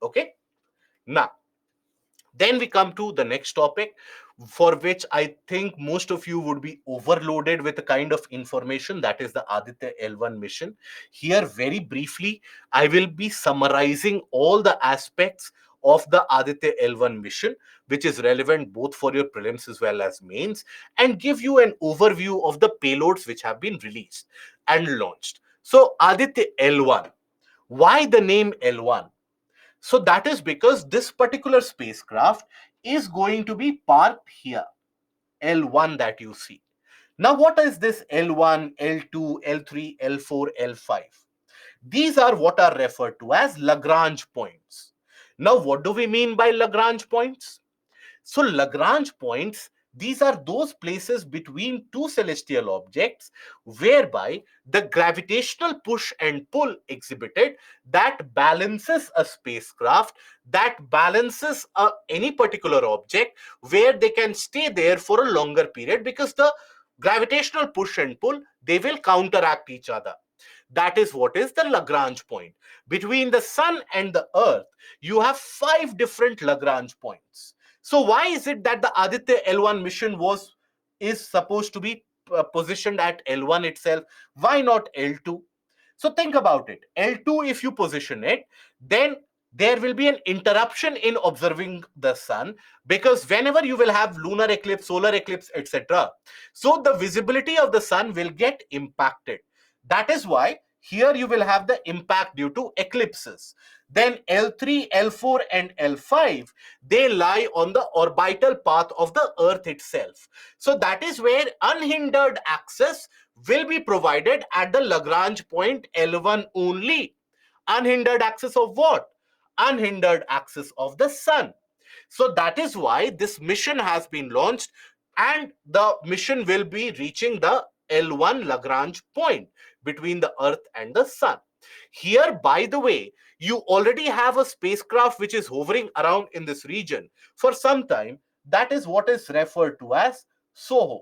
Okay. Now, then we come to the next topic, for which I think most of you would be overloaded with the kind of information, that is the Aditya L1 mission. Here, very briefly, I will be summarizing all the aspects of the Aditya L1 mission, which is relevant both for your prelims as well as mains, and give you an overview of the payloads which have been released and launched. So, Aditya L1, why the name L1? So that is because this particular spacecraft is going to be parked here, L1 that you see. Now, what is this L1, L2, L3, L4, L5? These are what are referred to as Lagrange points. Now, what do we mean by Lagrange points? So Lagrange points, these are those places between two celestial objects whereby the gravitational push and pull exhibited, that balances a spacecraft, that balances any particular object, where they can stay there for a longer period, because the gravitational push and pull, they will counteract each other. That is what is the Lagrange point. Between the sun and the earth, you have 5 different Lagrange points. So why is it that the Aditya L1 mission is supposed to be positioned at L1 itself? Why not L2? So think about it. L2, if you position it, then there will be an interruption in observing the sun, because whenever you will have lunar eclipse, solar eclipse, etc., so the visibility of the sun will get impacted. That is why here you will have the impact due to eclipses. Then L3, L4, and L5, they lie on the orbital path of the Earth itself. So that is where unhindered access will be provided at the Lagrange point L1 only. Unhindered access of what? Unhindered access of the sun. So that is why this mission has been launched, and the mission will be reaching the L1 Lagrange point between the Earth and the sun. Here, by the way, you already have a spacecraft which is hovering around in this region for some time. That is what is referred to as SOHO.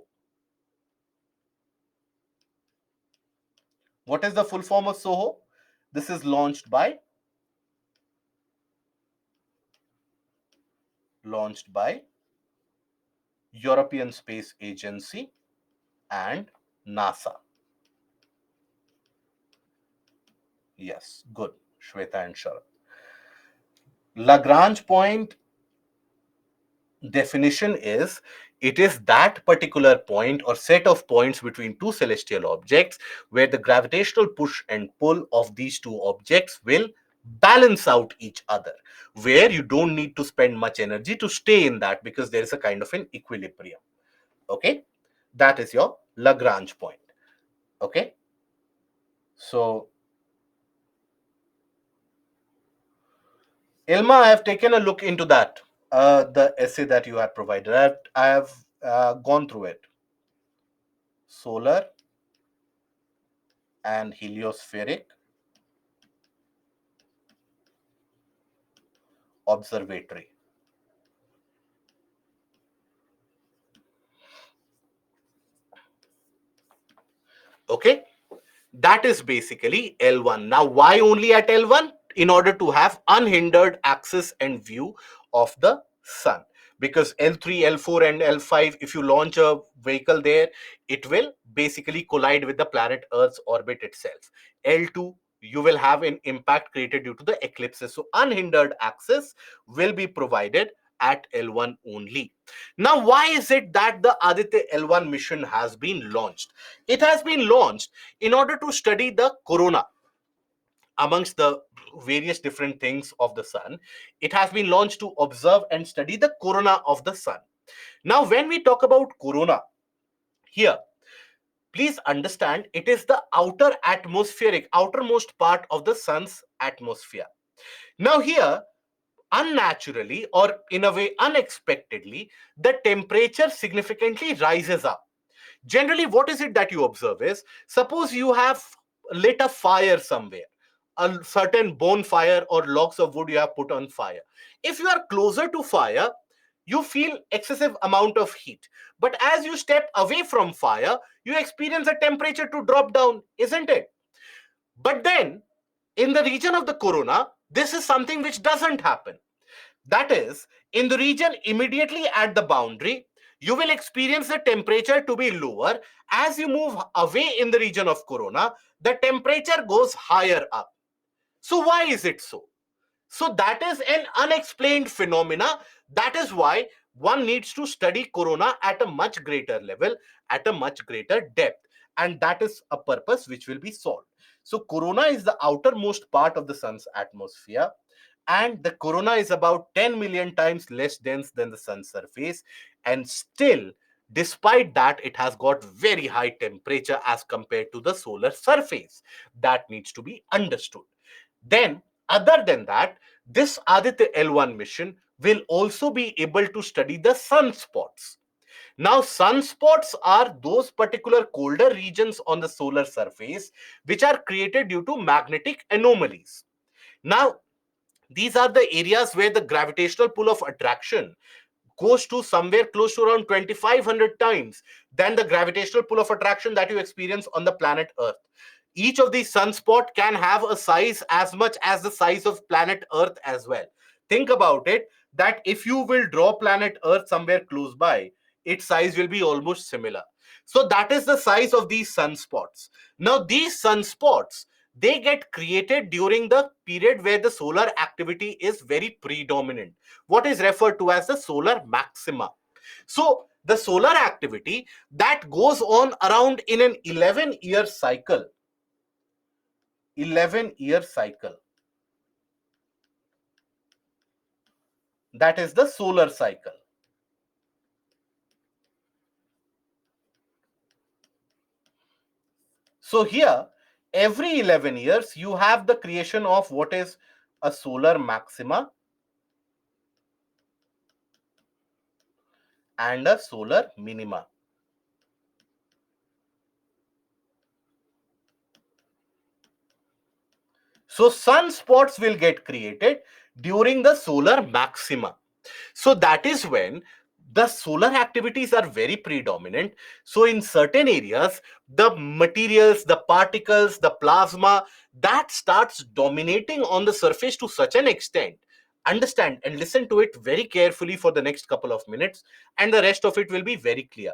What is the full form of SOHO? This is launched by European Space Agency and NASA. Yes, good. Shweta and Sharad. Lagrange point definition is, it is that particular point or set of points between two celestial objects where the gravitational push and pull of these two objects will balance out each other, where you don't need to spend much energy to stay in that, because there is a kind of an equilibrium. Okay, that is your Lagrange point. Okay, so Ilma, I have taken a look into that, the essay that you had provided. I have gone through it. Solar and heliospheric observatory. Okay, That is basically L1. Now, why only at L1? In order to have unhindered access and view of the sun. Because L3, L4, and L5, if you launch a vehicle there, it will basically collide with the planet Earth's orbit itself. L2, you will have an impact created due to the eclipses. So, unhindered access will be provided at L1 only. Now, why is it that the Aditya L1 mission has been launched? It has been launched in order to study the corona amongst the various different things of the sun. It has been launched to observe and study the corona of the sun. Now, when we talk about corona here, please understand it is the outermost part of the sun's atmosphere. Now, here, unnaturally or in a way unexpectedly, the temperature significantly rises up. Generally, what is it that you observe is, suppose you have lit a fire somewhere, a certain bonfire or logs of wood you have put on fire. If you are closer to fire, you feel excessive amount of heat. But as you step away from fire, you experience the temperature to drop down, isn't it? But then, in the region of the corona, this is something which doesn't happen. That is, in the region immediately at the boundary, you will experience the temperature to be lower. As you move away in the region of corona, the temperature goes higher up. So why is it so? So that is an unexplained phenomena. That is why one needs to study corona at a much greater level, at a much greater depth. And that is a purpose which will be solved. So corona is the outermost part of the sun's atmosphere, and the corona is about 10 million times less dense than the sun's surface, and still, despite that, it has got very high temperature as compared to the solar surface. That needs to be understood. Then, other than that, this Aditya L1 mission will also be able to study the sunspots. Now, sunspots are those particular colder regions on the solar surface which are created due to magnetic anomalies. Now, these are the areas where the gravitational pull of attraction goes to somewhere close to around 2500 times than the gravitational pull of attraction that you experience on the planet Earth. Each of these sunspot can have a size as much as the size of planet Earth as well. Think about it, that if you will draw planet Earth somewhere close by, its size will be almost similar. So that is the size of these sunspots. Now these sunspots, they get created during the period where the solar activity is very predominant, what is referred to as the solar maxima. So the solar activity that goes on around in an 11-year cycle, 11-year cycle, that is the solar cycle. So here, every 11 years, you have the creation of what is a solar maxima and a solar minima. So sunspots will get created during the solar maxima. So that is when the solar activities are very predominant. So in certain areas, the materials, the particles, the plasma, that starts dominating on the surface to such an extent. Understand and listen to it very carefully for the next couple of minutes, and the rest of it will be very clear.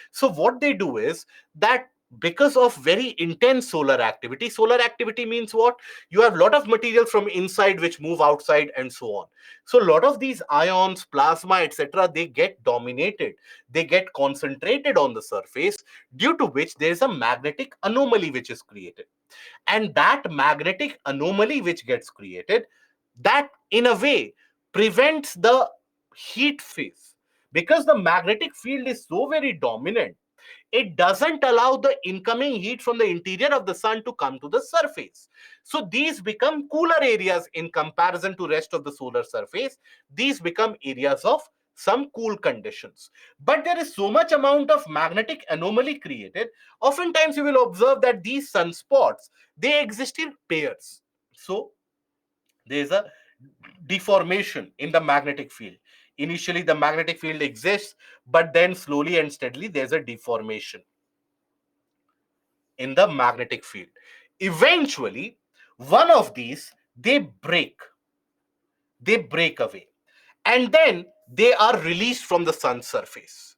So what they do is that because of very intense solar activity means what? You have a lot of materials from inside which move outside and so on. So a lot of these ions, plasma, etc., they get dominated, they get concentrated on the surface, due to which there is a magnetic anomaly which is created. And that magnetic anomaly which gets created, that in a way prevents the heat phase, because the magnetic field is so very dominant, it doesn't allow the incoming heat from the interior of the sun to come to the surface. So these become cooler areas in comparison to rest of the solar surface. These become areas of some cool conditions. But there is so much amount of magnetic anomaly created. Oftentimes you will observe that these sunspots, they exist in pairs. So there is a deformation in the magnetic field. Initially the magnetic field exists, but then slowly and steadily there's a deformation in the magnetic field. Eventually, one of these, they break away, and then they are released from the sun's surface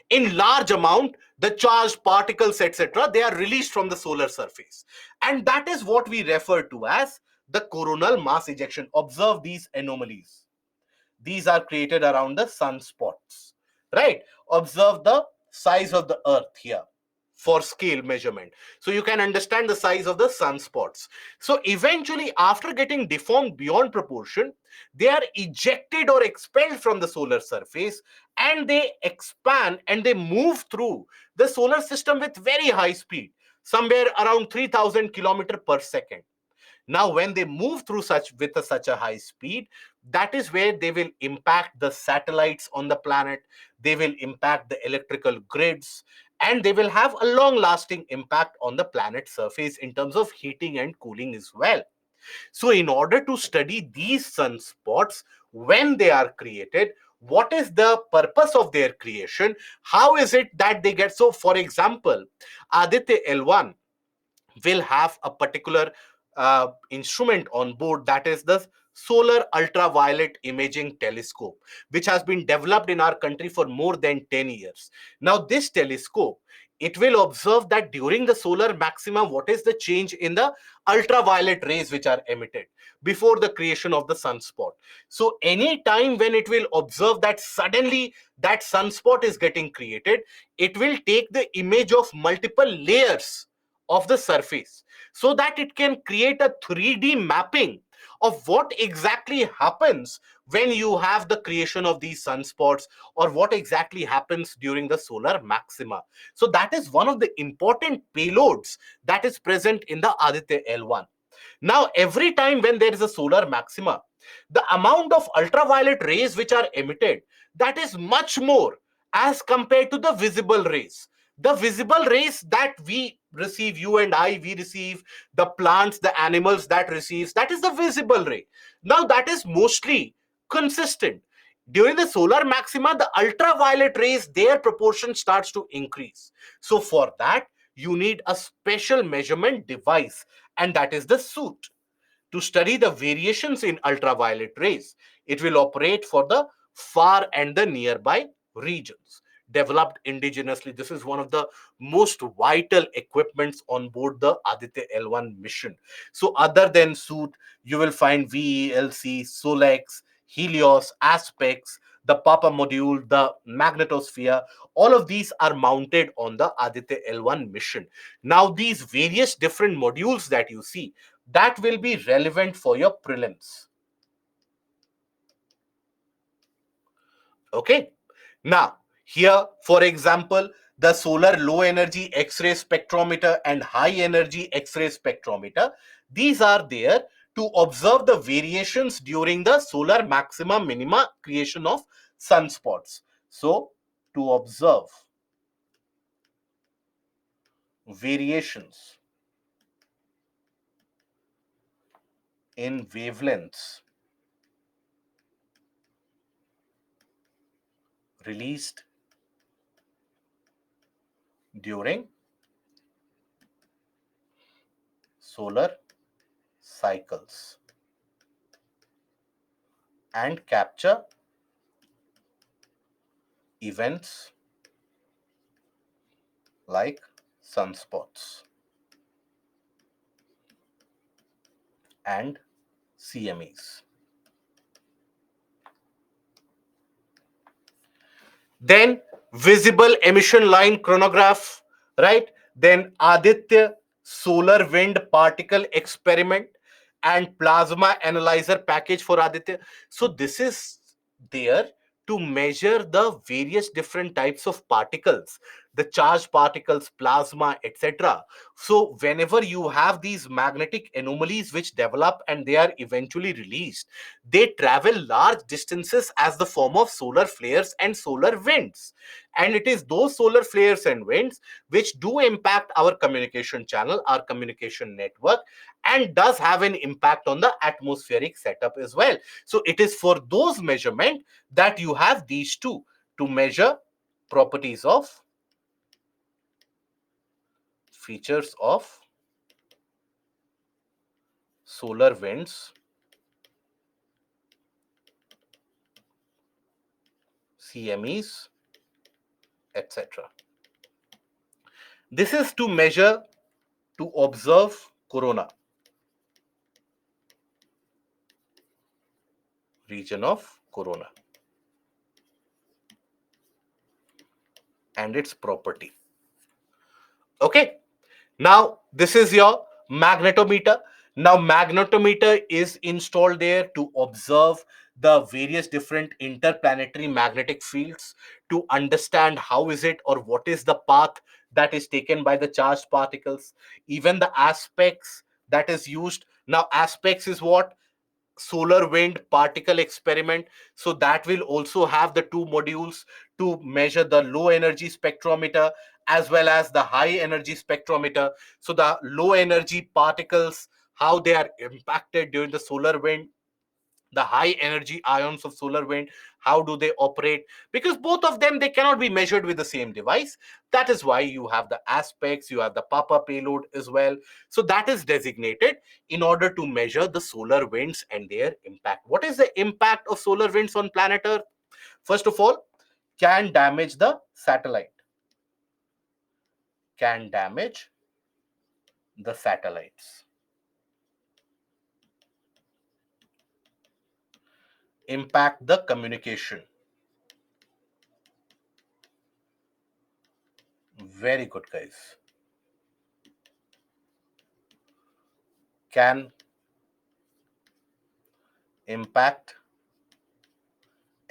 in large amount. The charged particles, etc., they are released from the solar surface, and that is what we refer to as the coronal mass ejection. Observe these anomalies. These are created around the sunspots, right? Observe the size of the earth here for scale measurement, so you can understand the size of the sunspots. So eventually, after getting deformed beyond proportion, they are ejected or expelled from the solar surface, and they expand and they move through the solar system with very high speed, somewhere around 3000 kilometer per second. Now, when they move through such a high speed, that is where they will impact the satellites on the planet. They will impact the electrical grids, and they will have a long-lasting impact on the planet's surface in terms of heating and cooling as well. So, in order to study these sunspots when they are created, what is the purpose of their creation? How is it that they get so? For example, Aditya L1 will have a particular instrument on board, that is the solar ultraviolet imaging telescope, which has been developed in our country for more than 10 years. Now this telescope, it will observe that during the solar maxima, what is the change in the ultraviolet rays which are emitted before the creation of the sunspot. So any time when it will observe that suddenly that sunspot is getting created, it will take the image of multiple layers of the surface, so that it can create a 3D mapping of what exactly happens when you have the creation of these sunspots, or what exactly happens during the solar maxima. So that is one of the important payloads that is present in the Aditya L1. Now, every time when there is a solar maxima, the amount of ultraviolet rays which are emitted, that is much more as compared to the visible rays. The visible rays that we receive, you and I, we receive, the plants, the animals that receives, that is the visible ray. Now that is mostly consistent. During the solar maxima, the ultraviolet rays, their proportion starts to increase. So for that, you need a special measurement device, and that is the suit to study the variations in ultraviolet rays. It will operate for the far and the nearby regions. Developed indigenously, this is one of the most vital equipments on board the Aditya L1 mission. So, other than suit, you will find VELC, Solex, Helios, Aspects, the Papa module, the magnetosphere. All of these are mounted on the Aditya L1 mission. Now, these various different modules that you see, that will be relevant for your prelims. Okay. Now, here, for example, the solar low energy X-ray spectrometer and high energy X-ray spectrometer, these are there to observe the variations during the solar maxima minima creation of sunspots. So, to observe variations in wavelengths released during solar cycles and capture events like sunspots and CMEs. Then visible emission line chronograph, right? Then Aditya solar wind particle experiment and plasma analyzer package for Aditya. So this is there to measure the various different types of particles, the charged particles, plasma, etc. So whenever you have these magnetic anomalies which develop and they are eventually released, they travel large distances as the form of solar flares and solar winds. And it is those solar flares and winds which do impact our communication channel, our communication network, and does have an impact on the atmospheric setup as well. So it is for those measurement that you have these two, to measure properties of, features of solar winds, CMEs, etc. This is to measure, to observe corona, region of corona, and its property. Okay. Now, this is your magnetometer. Now, magnetometer is installed there to observe the various different interplanetary magnetic fields, to understand how is it or what is the path that is taken by the charged particles, even the aspects that is used. Now, aspects is what? Solar wind particle experiment. So that will also have the two modules to measure the low energy spectrometer as well as the high energy spectrometer. So the low energy particles, how they are impacted during the solar wind, the high energy ions of solar wind, how do they operate, because both of them, they cannot be measured with the same device. That is why you have the aspects, you have the papa payload as well. So that is designated in order to measure the solar winds and their impact. What is the impact of solar winds on planet earth? First of all, can damage the satellite, can damage the satellites, impact the communication. Very good, guys. Can impact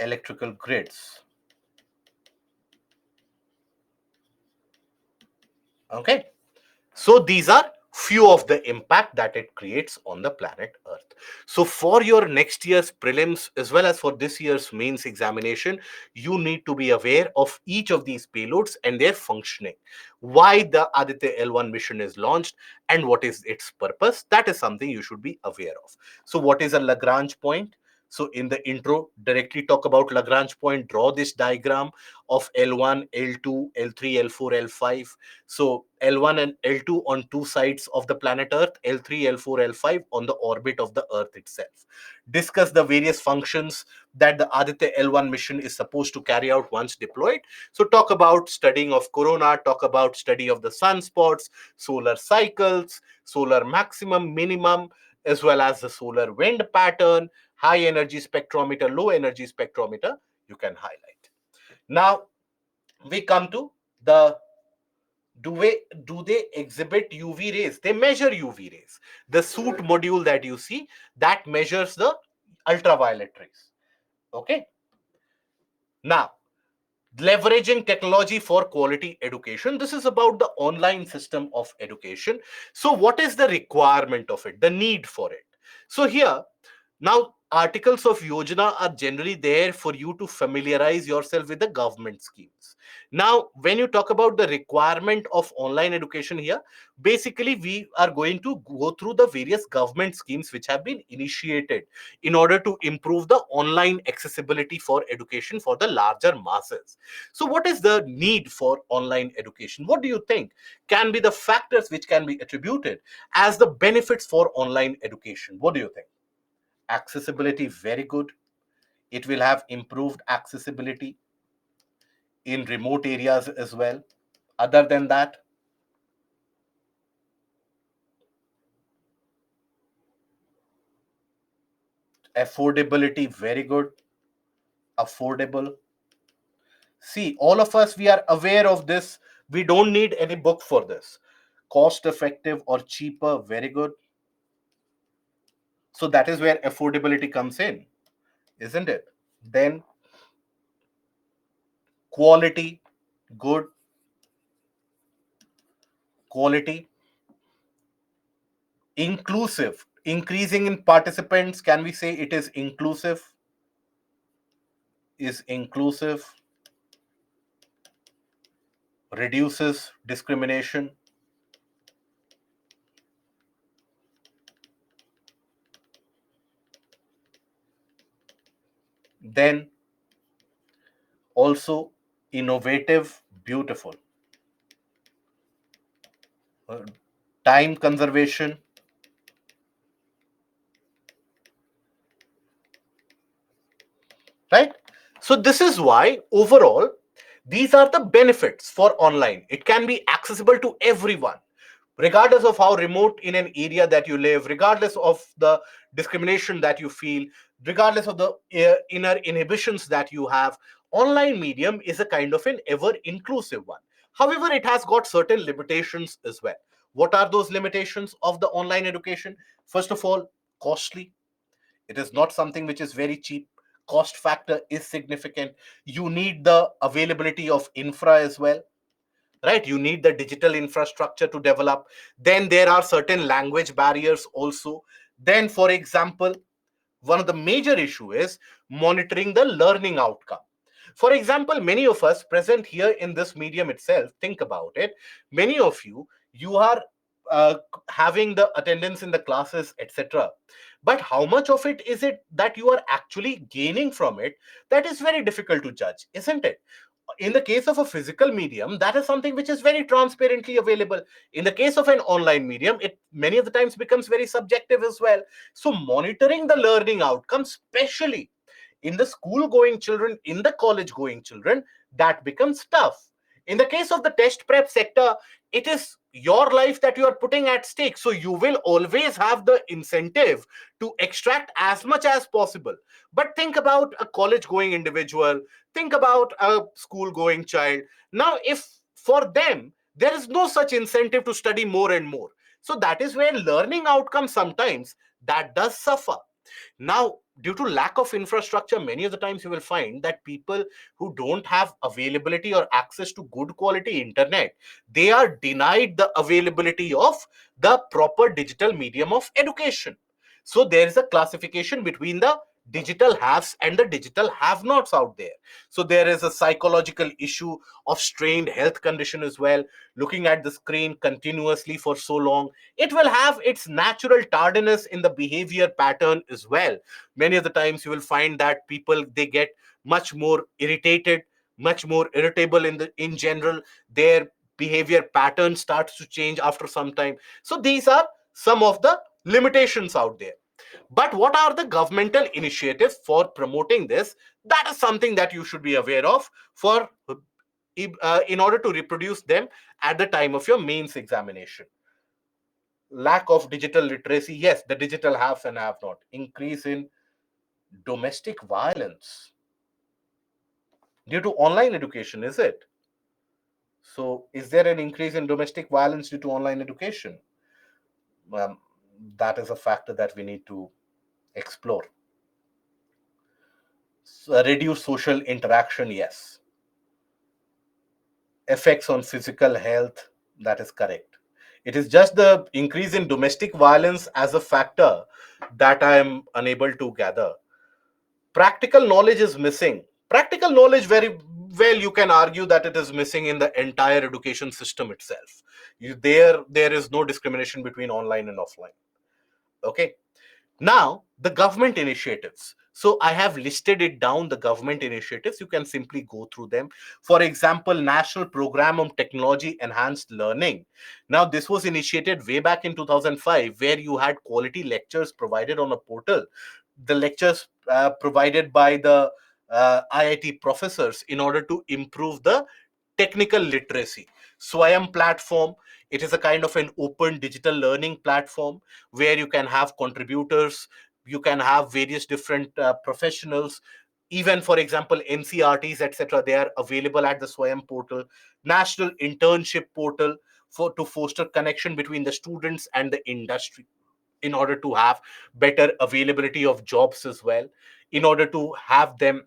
electrical grids. Okay. So these are few of the impact that it creates on the planet Earth. So for your next year's prelims as well as for this year's mains examination, you need to be aware of each of these payloads and their functioning. Why the Aditya L1 mission is launched and what is its purpose. That is something you should be aware of. So what is a Lagrange point? So in the intro, directly talk about Lagrange point, draw this diagram of L1, L2, L3, L4, L5. So L1 and L2 on two sides of the planet Earth, L3, L4, L5 on the orbit of the Earth itself. Discuss the various functions that the Aditya L1 mission is supposed to carry out once deployed. So talk about studying of corona, talk about study of the sunspots, solar cycles, solar maximum, minimum, as well as the solar wind pattern, high energy spectrometer, low energy spectrometer, you can highlight. Now, we come to the do they exhibit UV rays? They measure UV rays. The suit module that you see, that measures the ultraviolet rays. Okay. Now, leveraging technology for quality education. This is about the online system of education. So what is the requirement of it, the need for it? So here, now, articles of Yojana are generally there for you to familiarize yourself with the government schemes. Now, when you talk about the requirement of online education here, basically we are going to go through the various government schemes which have been initiated in order to improve the online accessibility for education for the larger masses. So, what is the need for online education? What do you think can be the factors which can be attributed as the benefits for online education? What do you think? Accessibility, very good. It will have improved accessibility in remote areas as well. Other than that, affordability, very good. Affordable. See, all of us, we are aware of this. We don't need any book for this. Cost effective or cheaper, very good. So that is where affordability comes in, isn't it? Then quality, good. Quality, inclusive, increasing in participants. Can we say it is inclusive? Is inclusive, reduces discrimination. Then also innovative, beautiful. Uh, Time conservation, right? So this is why overall these are the benefits for online. It can be accessible to everyone, regardless of how remote in an area that you live, regardless of the discrimination that you feel, regardless of the inner inhibitions that you have. Online medium is a kind of an ever inclusive one. However, it has got certain limitations as well. What are those limitations of the online education? First of all, costly. It is not something which is very cheap. Cost factor is significant. You need the availability of infra as well, right? You need the digital infrastructure to develop. Then there are certain language barriers also. Then, for example, one of the major issue is monitoring the learning outcome. For example, many of us present here in this medium itself, think about it. Many of you are uh, having the attendance in the classes, etc. But how much of it is it that you are actually gaining from it? That is very difficult to judge, isn't it? In the case of a physical medium, that is something which is very transparently available. In the case of an online medium, it many of the times becomes very subjective as well. So monitoring the learning outcomes, especially in the school going children, in the college going children, that becomes tough. In the case of the test prep sector, it is your life that you are putting at stake, so you will always have the incentive to extract as much as possible. But think about a college going individual, think about a school going child. Now, if for them there is no such incentive to study more and more, so that is where learning outcomes sometimes that does suffer. Now, due to lack of infrastructure, many of the times you will find that people who don't have availability or access to good quality internet, they are denied the availability of the proper digital medium of education. So there is a classification between the digital haves and the digital have nots out there. So there is a psychological issue of strained health condition as well. Looking at the screen continuously for so long, it will have its natural tardiness in the behavior pattern as well. Many of the times you will find that people, they get much more irritated, much more irritable in general. Their behavior pattern starts to change after some time. So these are some of the limitations out there. But what are the governmental initiatives for promoting this? That is something that you should be aware of for in order to reproduce them at the time of your mains examination. Lack of digital literacy, yes, the digital haves and have not. Increase in domestic violence due to online education, is it? So is there an increase in domestic violence due to online education? um, that is a factor that we need to explore. Reduce social interaction, yes. Effects on physical health, that is correct. It is just the increase in domestic violence as a factor that I am unable to gather. Practical knowledge is missing. Practical knowledge, very well, you can argue that it is missing in the entire education system itself. There is no discrimination between online and offline. Okay. Now, the government initiatives. So I have listed it down, the government initiatives. You can simply go through them. For example, National Program on Technology Enhanced Learning. Now, this was initiated way back in 2005, where you had quality lectures provided on a portal. The lectures provided by the IIT professors in order to improve the technical literacy. Swayam platform, it is a kind of an open digital learning platform where you can have contributors, you can have various different professionals, even for example NCRTs, etc. They are available at the Swayam portal. National internship portal for to foster connection between the students and the industry, in order to have better availability of jobs as well, in order to have them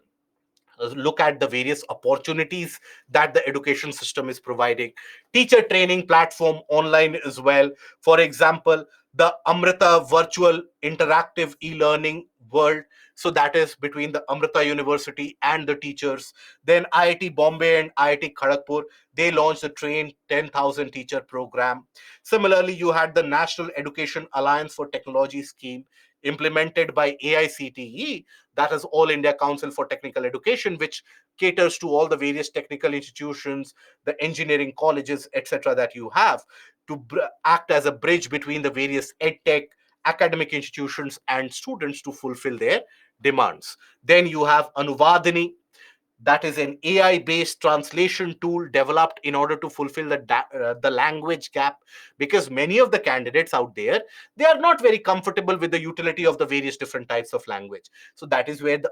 look at the various opportunities that the education system is providing. Teacher training platform online as well. For example, the Amrita virtual interactive e-learning world. So that is between the Amrita University and the teachers. Then IIT Bombay and IIT Kharagpur, they launched the Train 10,000 Teacher program. Similarly, you had the National Education Alliance for Technology scheme implemented by AICTE, that is All India Council for Technical Education, which caters to all the various technical institutions, the engineering colleges, etc., that you have, to act as a bridge between the various edtech academic institutions and students to fulfill their demands. Then you have Anuvadini, that is an AI based translation tool developed in order to fulfill the language gap, because many of the candidates out there, they are not very comfortable with the utility of the various different types of language. So that is where the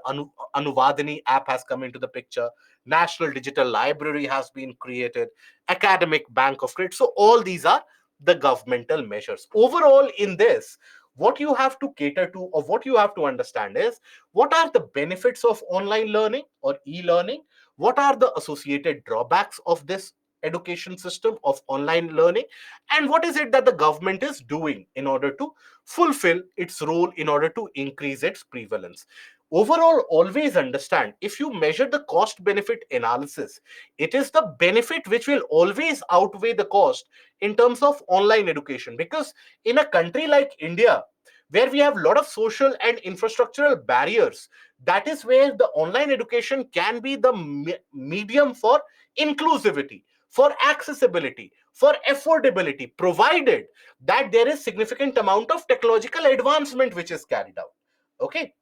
Anuvadini app has come into the picture. National Digital Library has been created, Academic Bank of Credit. So all these are the governmental measures. Overall, in this, what you have to cater to, or what you have to understand is, what are the benefits of online learning or e-learning? What are the associated drawbacks of this education system of online learning? And what is it that the government is doing in order to fulfill its role, in order to increase its prevalence? Overall, always understand, if you measure the cost benefit analysis, it is the benefit which will always outweigh the cost in terms of online education. Because in a country like India, where we have a lot of social and infrastructural barriers, that is where the online education can be the medium for inclusivity, for accessibility, for affordability, provided that there is significant amount of technological advancement which is carried out. Okay,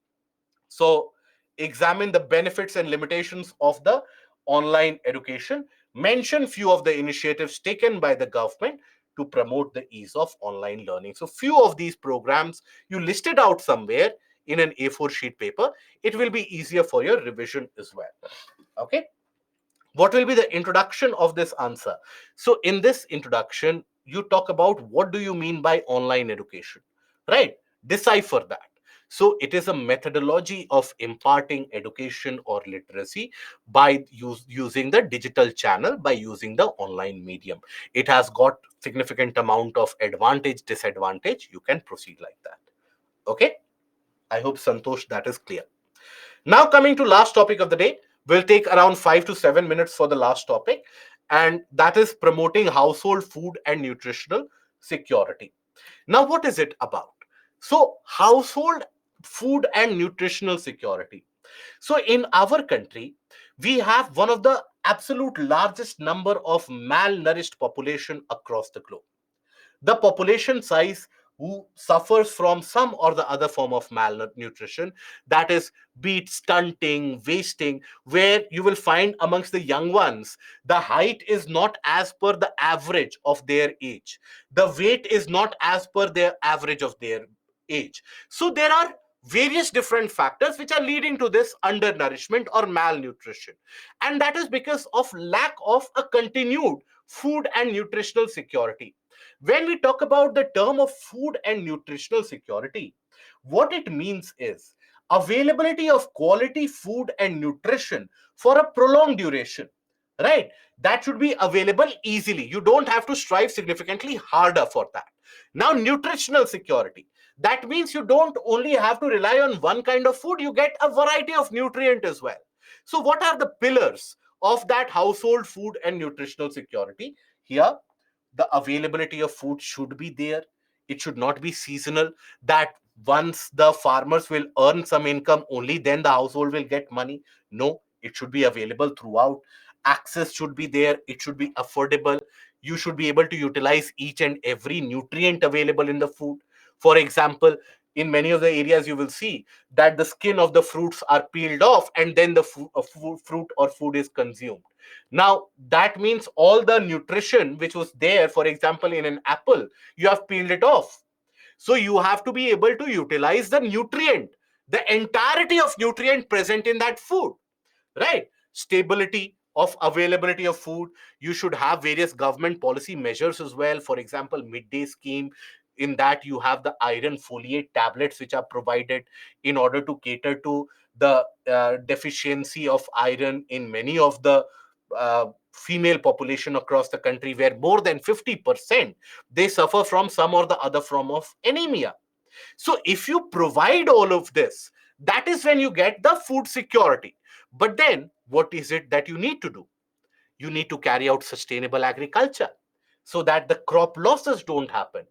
so examine the benefits and limitations of the online education. Mention few of the initiatives taken by the government to promote the ease of online learning. So few of these programs you listed out somewhere in an A4 sheet paper. It will be easier for your revision as well. Okay. What will be the introduction of this answer? So in this introduction, you talk about what do you mean by online education, right? Decipher that. So it is a methodology of imparting education or literacy by using the digital channel, by using the online medium. It has got significant amount of advantage, disadvantage. You can proceed like that. Okay, I hope, Santosh, that is clear. Now, coming to last topic of the day, we'll take around 5 to 7 minutes for the last topic, and that is promoting household food and nutritional security. Now, what is it about? So, household food and nutritional security. So, in our country, we have one of the absolute largest number of malnourished population across the globe. The population size who suffers from some or the other form of malnutrition, that is, be it stunting, wasting, where you will find amongst the young ones, the height is not as per the average of their age, the weight is not as per their average of their age. So there are various different factors which are leading to this undernourishment or malnutrition, and that is because of lack of a continued food and nutritional security. When we talk about the term of food and nutritional security, what it means is availability of quality food and nutrition for a prolonged duration, right? That should be available easily. You don't have to strive significantly harder for that. Now, nutritional security. That means you don't only have to rely on one kind of food, you get a variety of nutrient as well. So, what are the pillars of that household food and nutritional security? Here, the availability of food should be there. It should not be seasonal, that once the farmers will earn some income, only then the household will get money. No, it should be available throughout. Access should be there, it should be affordable. You should be able to utilize each and every nutrient available in the food. For example, in many of the areas you will see that the skin of the fruits are peeled off and then the fruit or food is consumed. Now, that means all the nutrition which was there, for example, in an apple, you have peeled it off. So you have to be able to utilize the nutrient, the entirety of nutrient present in that food, right? Stability of availability of food. You should have various government policy measures as well. For example, midday scheme. In that, you have the iron foliate tablets which are provided in order to cater to the deficiency of iron in many of the female population across the country, where more than 50% they suffer from some or the other form of anemia. So if you provide all of this, that is when you get the food security. But then what is it that you need to do? You need to carry out sustainable agriculture so that the crop losses don't happen.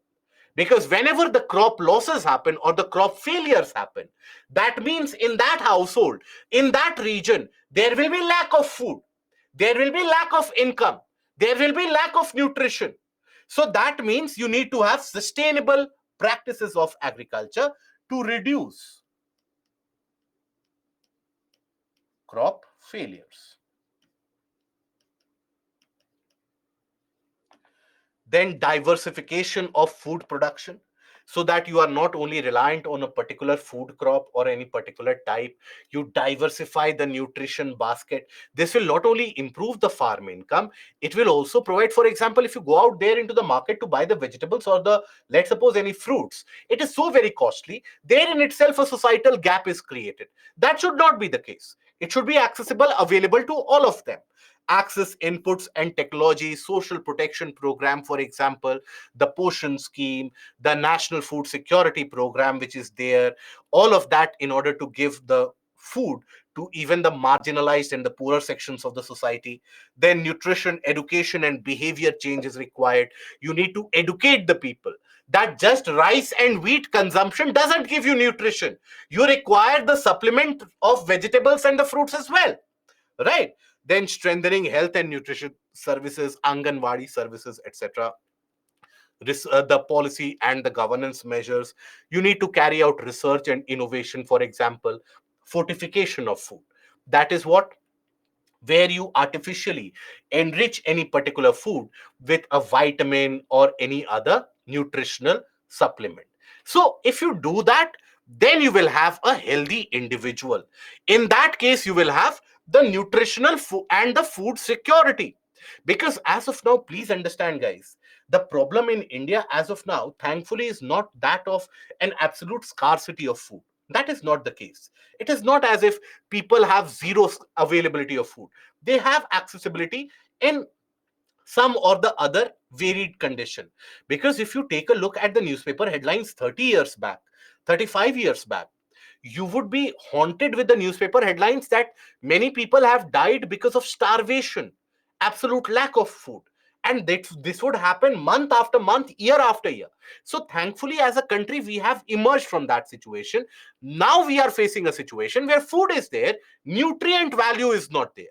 Because whenever the crop losses happen or the crop failures happen, that means in that household, in that region, there will be lack of food, there will be lack of income, there will be lack of nutrition. So that means you need to have sustainable practices of agriculture to reduce crop failures. Then diversification of food production, so that you are not only reliant on a particular food crop or any particular type. You diversify the nutrition basket. This will not only improve the farm income, it will also provide, for example, if you go out there into the market to buy the vegetables or the, let's suppose, any fruits, it is so very costly. There in itself a societal gap is created. That should not be the case. It should be accessible, available to all of them. Access inputs and technology, social protection program, for example, the Poshan scheme, the National Food Security Program, which is there, all of that in order to give the food to even the marginalized and the poorer sections of the society. Then nutrition education and behavior change is required. You need to educate the people that just rice and wheat consumption doesn't give you nutrition. You require the supplement of vegetables and the fruits as well, right? Then strengthening health and nutrition services, Anganwadi services, etc. The policy and the governance measures. You need to carry out research and innovation, for example, fortification of food. That is what, where you artificially enrich any particular food with a vitamin or any other nutritional supplement. So, if you do that, then you will have a healthy individual. In that case, you will have the nutritional food and the food security. Because as of now, please understand, guys, the problem in India as of now, thankfully, is not that of an absolute scarcity of food. That is not the case. It is not as if people have zero availability of food. They have accessibility in some or the other varied condition. Because if you take a look at the newspaper headlines 30 years back, 35 years back, you would be haunted with the newspaper headlines that many people have died because of starvation, absolute lack of food. And this would happen month after month, year after year. So, thankfully, as a country, we have emerged from that situation. Now we are facing a situation where food is there, nutrient value is not there.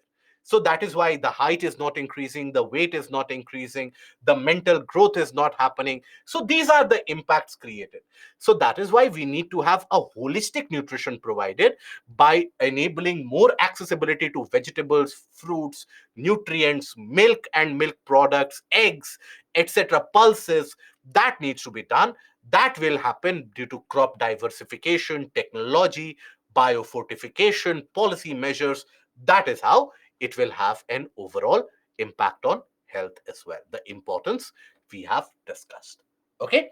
So that is why the height is not increasing, the weight is not increasing, the mental growth is not happening. So these are the impacts created. So that is why we need to have a holistic nutrition provided by enabling more accessibility to vegetables, fruits, nutrients, milk and milk products, eggs, etc., pulses. That needs to be done. That will happen due to crop diversification, technology, biofortification, policy measures. That is how it will have an overall impact on health as well. The importance we have discussed. Okay.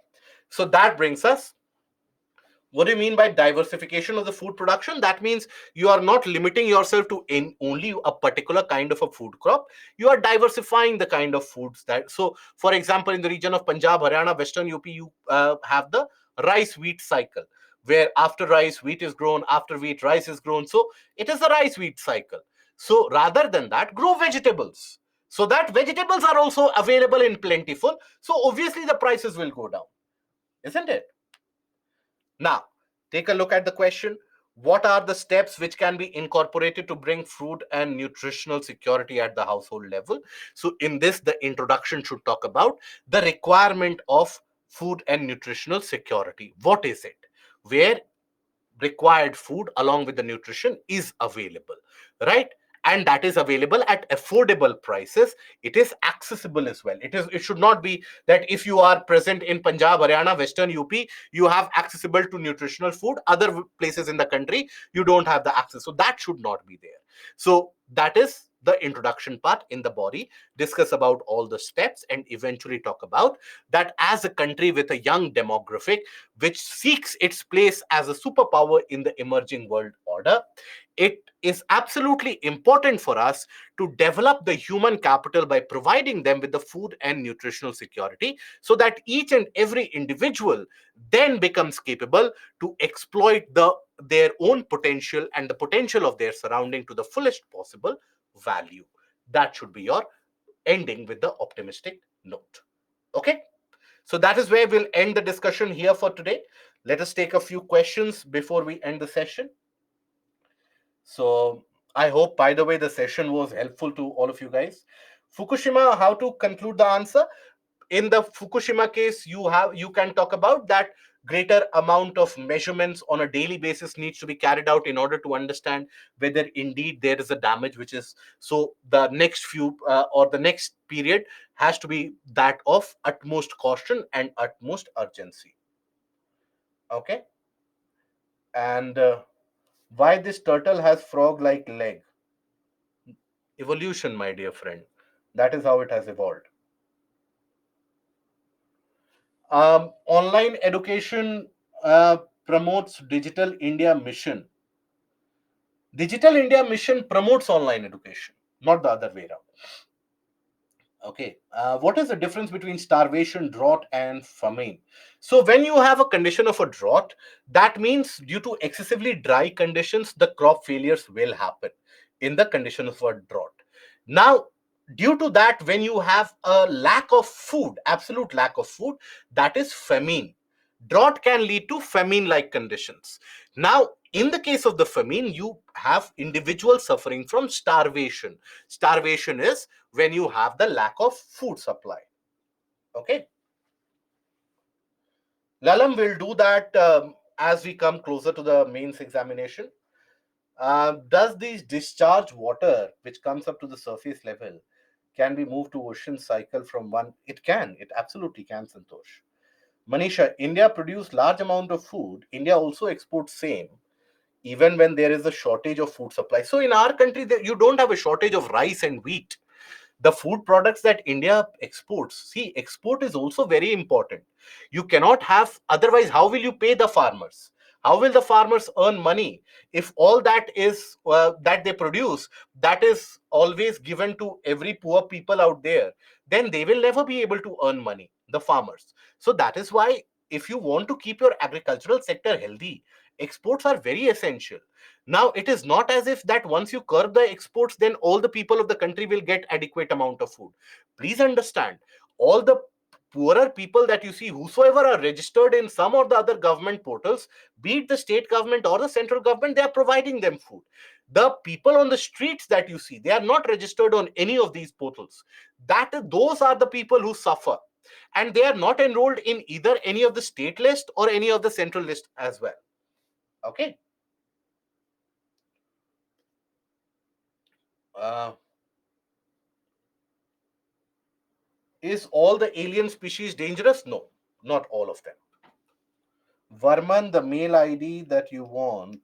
So that brings us, what do you mean by diversification of the food production? That means you are not limiting yourself to in only a particular kind of a food crop. You are diversifying the kind of foods that. So, for example, in the region of Punjab, Haryana, Western UP, you have the rice wheat cycle, where after rice wheat is grown, after wheat rice is grown. So it is a rice wheat cycle. So rather than that, grow vegetables, so that vegetables are also available in plentiful. So obviously the prices will go down, isn't it? Now, take a look at the question. What are the steps which can be incorporated to bring food and nutritional security at the household level? So, in this, the introduction should talk about the requirement of food and nutritional security. What is it? Where required food along with the nutrition is available, right? And that is available at affordable prices. It is accessible as well. It should not be that if you are present in Punjab, Haryana, Western UP, you have accessible to nutritional food. Other places in the country, you don't have the access. So that should not be there. So that is the introduction part. In the body, discuss about all the steps and eventually talk about that as a country with a young demographic which seeks its place as a superpower in the emerging world order, it is absolutely important for us to develop the human capital by providing them with the food and nutritional security, so that each and every individual then becomes capable to exploit their own potential and the potential of their surrounding to the fullest possible value. That should be your ending with the optimistic note. Okay. So that is where we'll end the discussion here for today. Let us take a few questions before we end the session. So I hope, by the way, the session was helpful to all of you guys. Fukushima, how to conclude the answer? In the Fukushima case, you can talk about that Greater amount of measurements on a daily basis needs to be carried out in order to understand whether indeed there is a damage which is, so the next few or the next period has to be that of utmost caution and utmost urgency. Okay. And why this turtle has frog like leg? Evolution, my dear friend. That is how it has evolved. Online education promotes Digital India Mission. Digital India Mission promotes online education, not the other way around. Okay. What is the difference between starvation, drought, and famine? So, when you have a condition of a drought, that means due to excessively dry conditions, the crop failures will happen in the condition of a drought. Now, due to that, when you have a lack of food, absolute lack of food, that is famine. Drought can lead to famine like conditions. Now, in the case of the famine, you have individuals suffering from starvation. Starvation is when you have the lack of food supply. Okay. Lalam will do that as we come closer to the mains examination. Does this discharge water which comes up to the surface level can be moved to ocean cycle from one? It can. It absolutely can, Santosh. Manisha, India produce large amount of food. India also exports same, even when there is a shortage of food supply. So in our country, you don't have a shortage of rice and wheat. The food products that India exports, see, export is also very important. You cannot have, otherwise how will you pay the farmers? How will the farmers earn money if all that is that they produce, that is always given to every poor people out there? Then they will never be able to earn money, the farmers. So that is why, if you want to keep your agricultural sector healthy, exports are very essential. Now, it is not as if that once you curb the exports, then all the people of the country will get adequate amount of food. Please understand, all the poorer people that you see, whosoever are registered in some or the other government portals, be it the state government or the central government, they are providing them food. The people on the streets that you see, they are not registered on any of these portals. Those are the people who suffer, and they are not enrolled in either any of the state list or any of the central list as well. Okay. uh, Is all the alien species dangerous? No, not all of them. Varman, the mail ID that you want.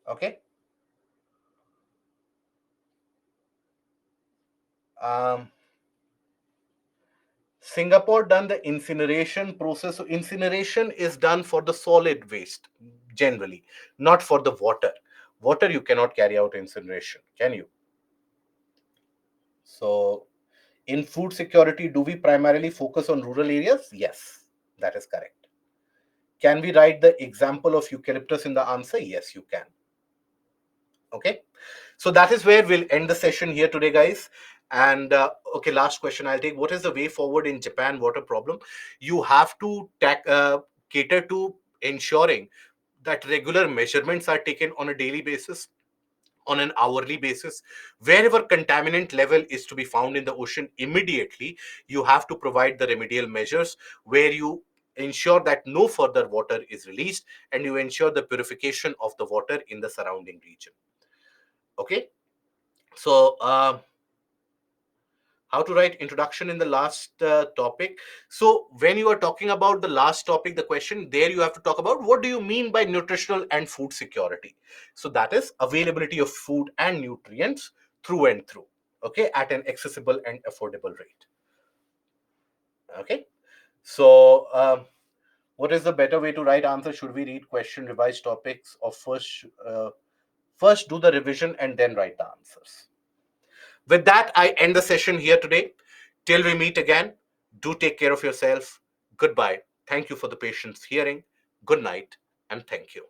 Okay. Um, Singapore done the incineration process. So incineration is done for the solid waste generally, not for the water. Water you cannot carry out incineration, can you? So in food security, do we primarily focus on rural areas? Yes, that is correct. Can we write the example of eucalyptus in the answer? Yes, you can. Okay. So that is where we'll end the session here today, guys. And okay, last question I'll take. What is the way forward in Japan water problem? You have to cater to ensuring that regular measurements are taken on a daily basis, on an hourly basis. Wherever contaminant level is to be found in the ocean, immediately you have to provide the remedial measures where you ensure that no further water is released, and you ensure the purification of the water in the surrounding region. Okay. So how to write introduction in the last topic. So when you are talking about the last topic, the question there, you have to talk about what do you mean by nutritional and food security. So that is availability of food and nutrients through and through, okay, at an accessible and affordable rate. Okay. So what is the better way to write answer? Should we read question, revise topics, or first do the revision and then write the answers? With that, I end the session here today. Till we meet again, do take care of yourself. Goodbye. Thank you for the patience hearing. Good night, and thank you.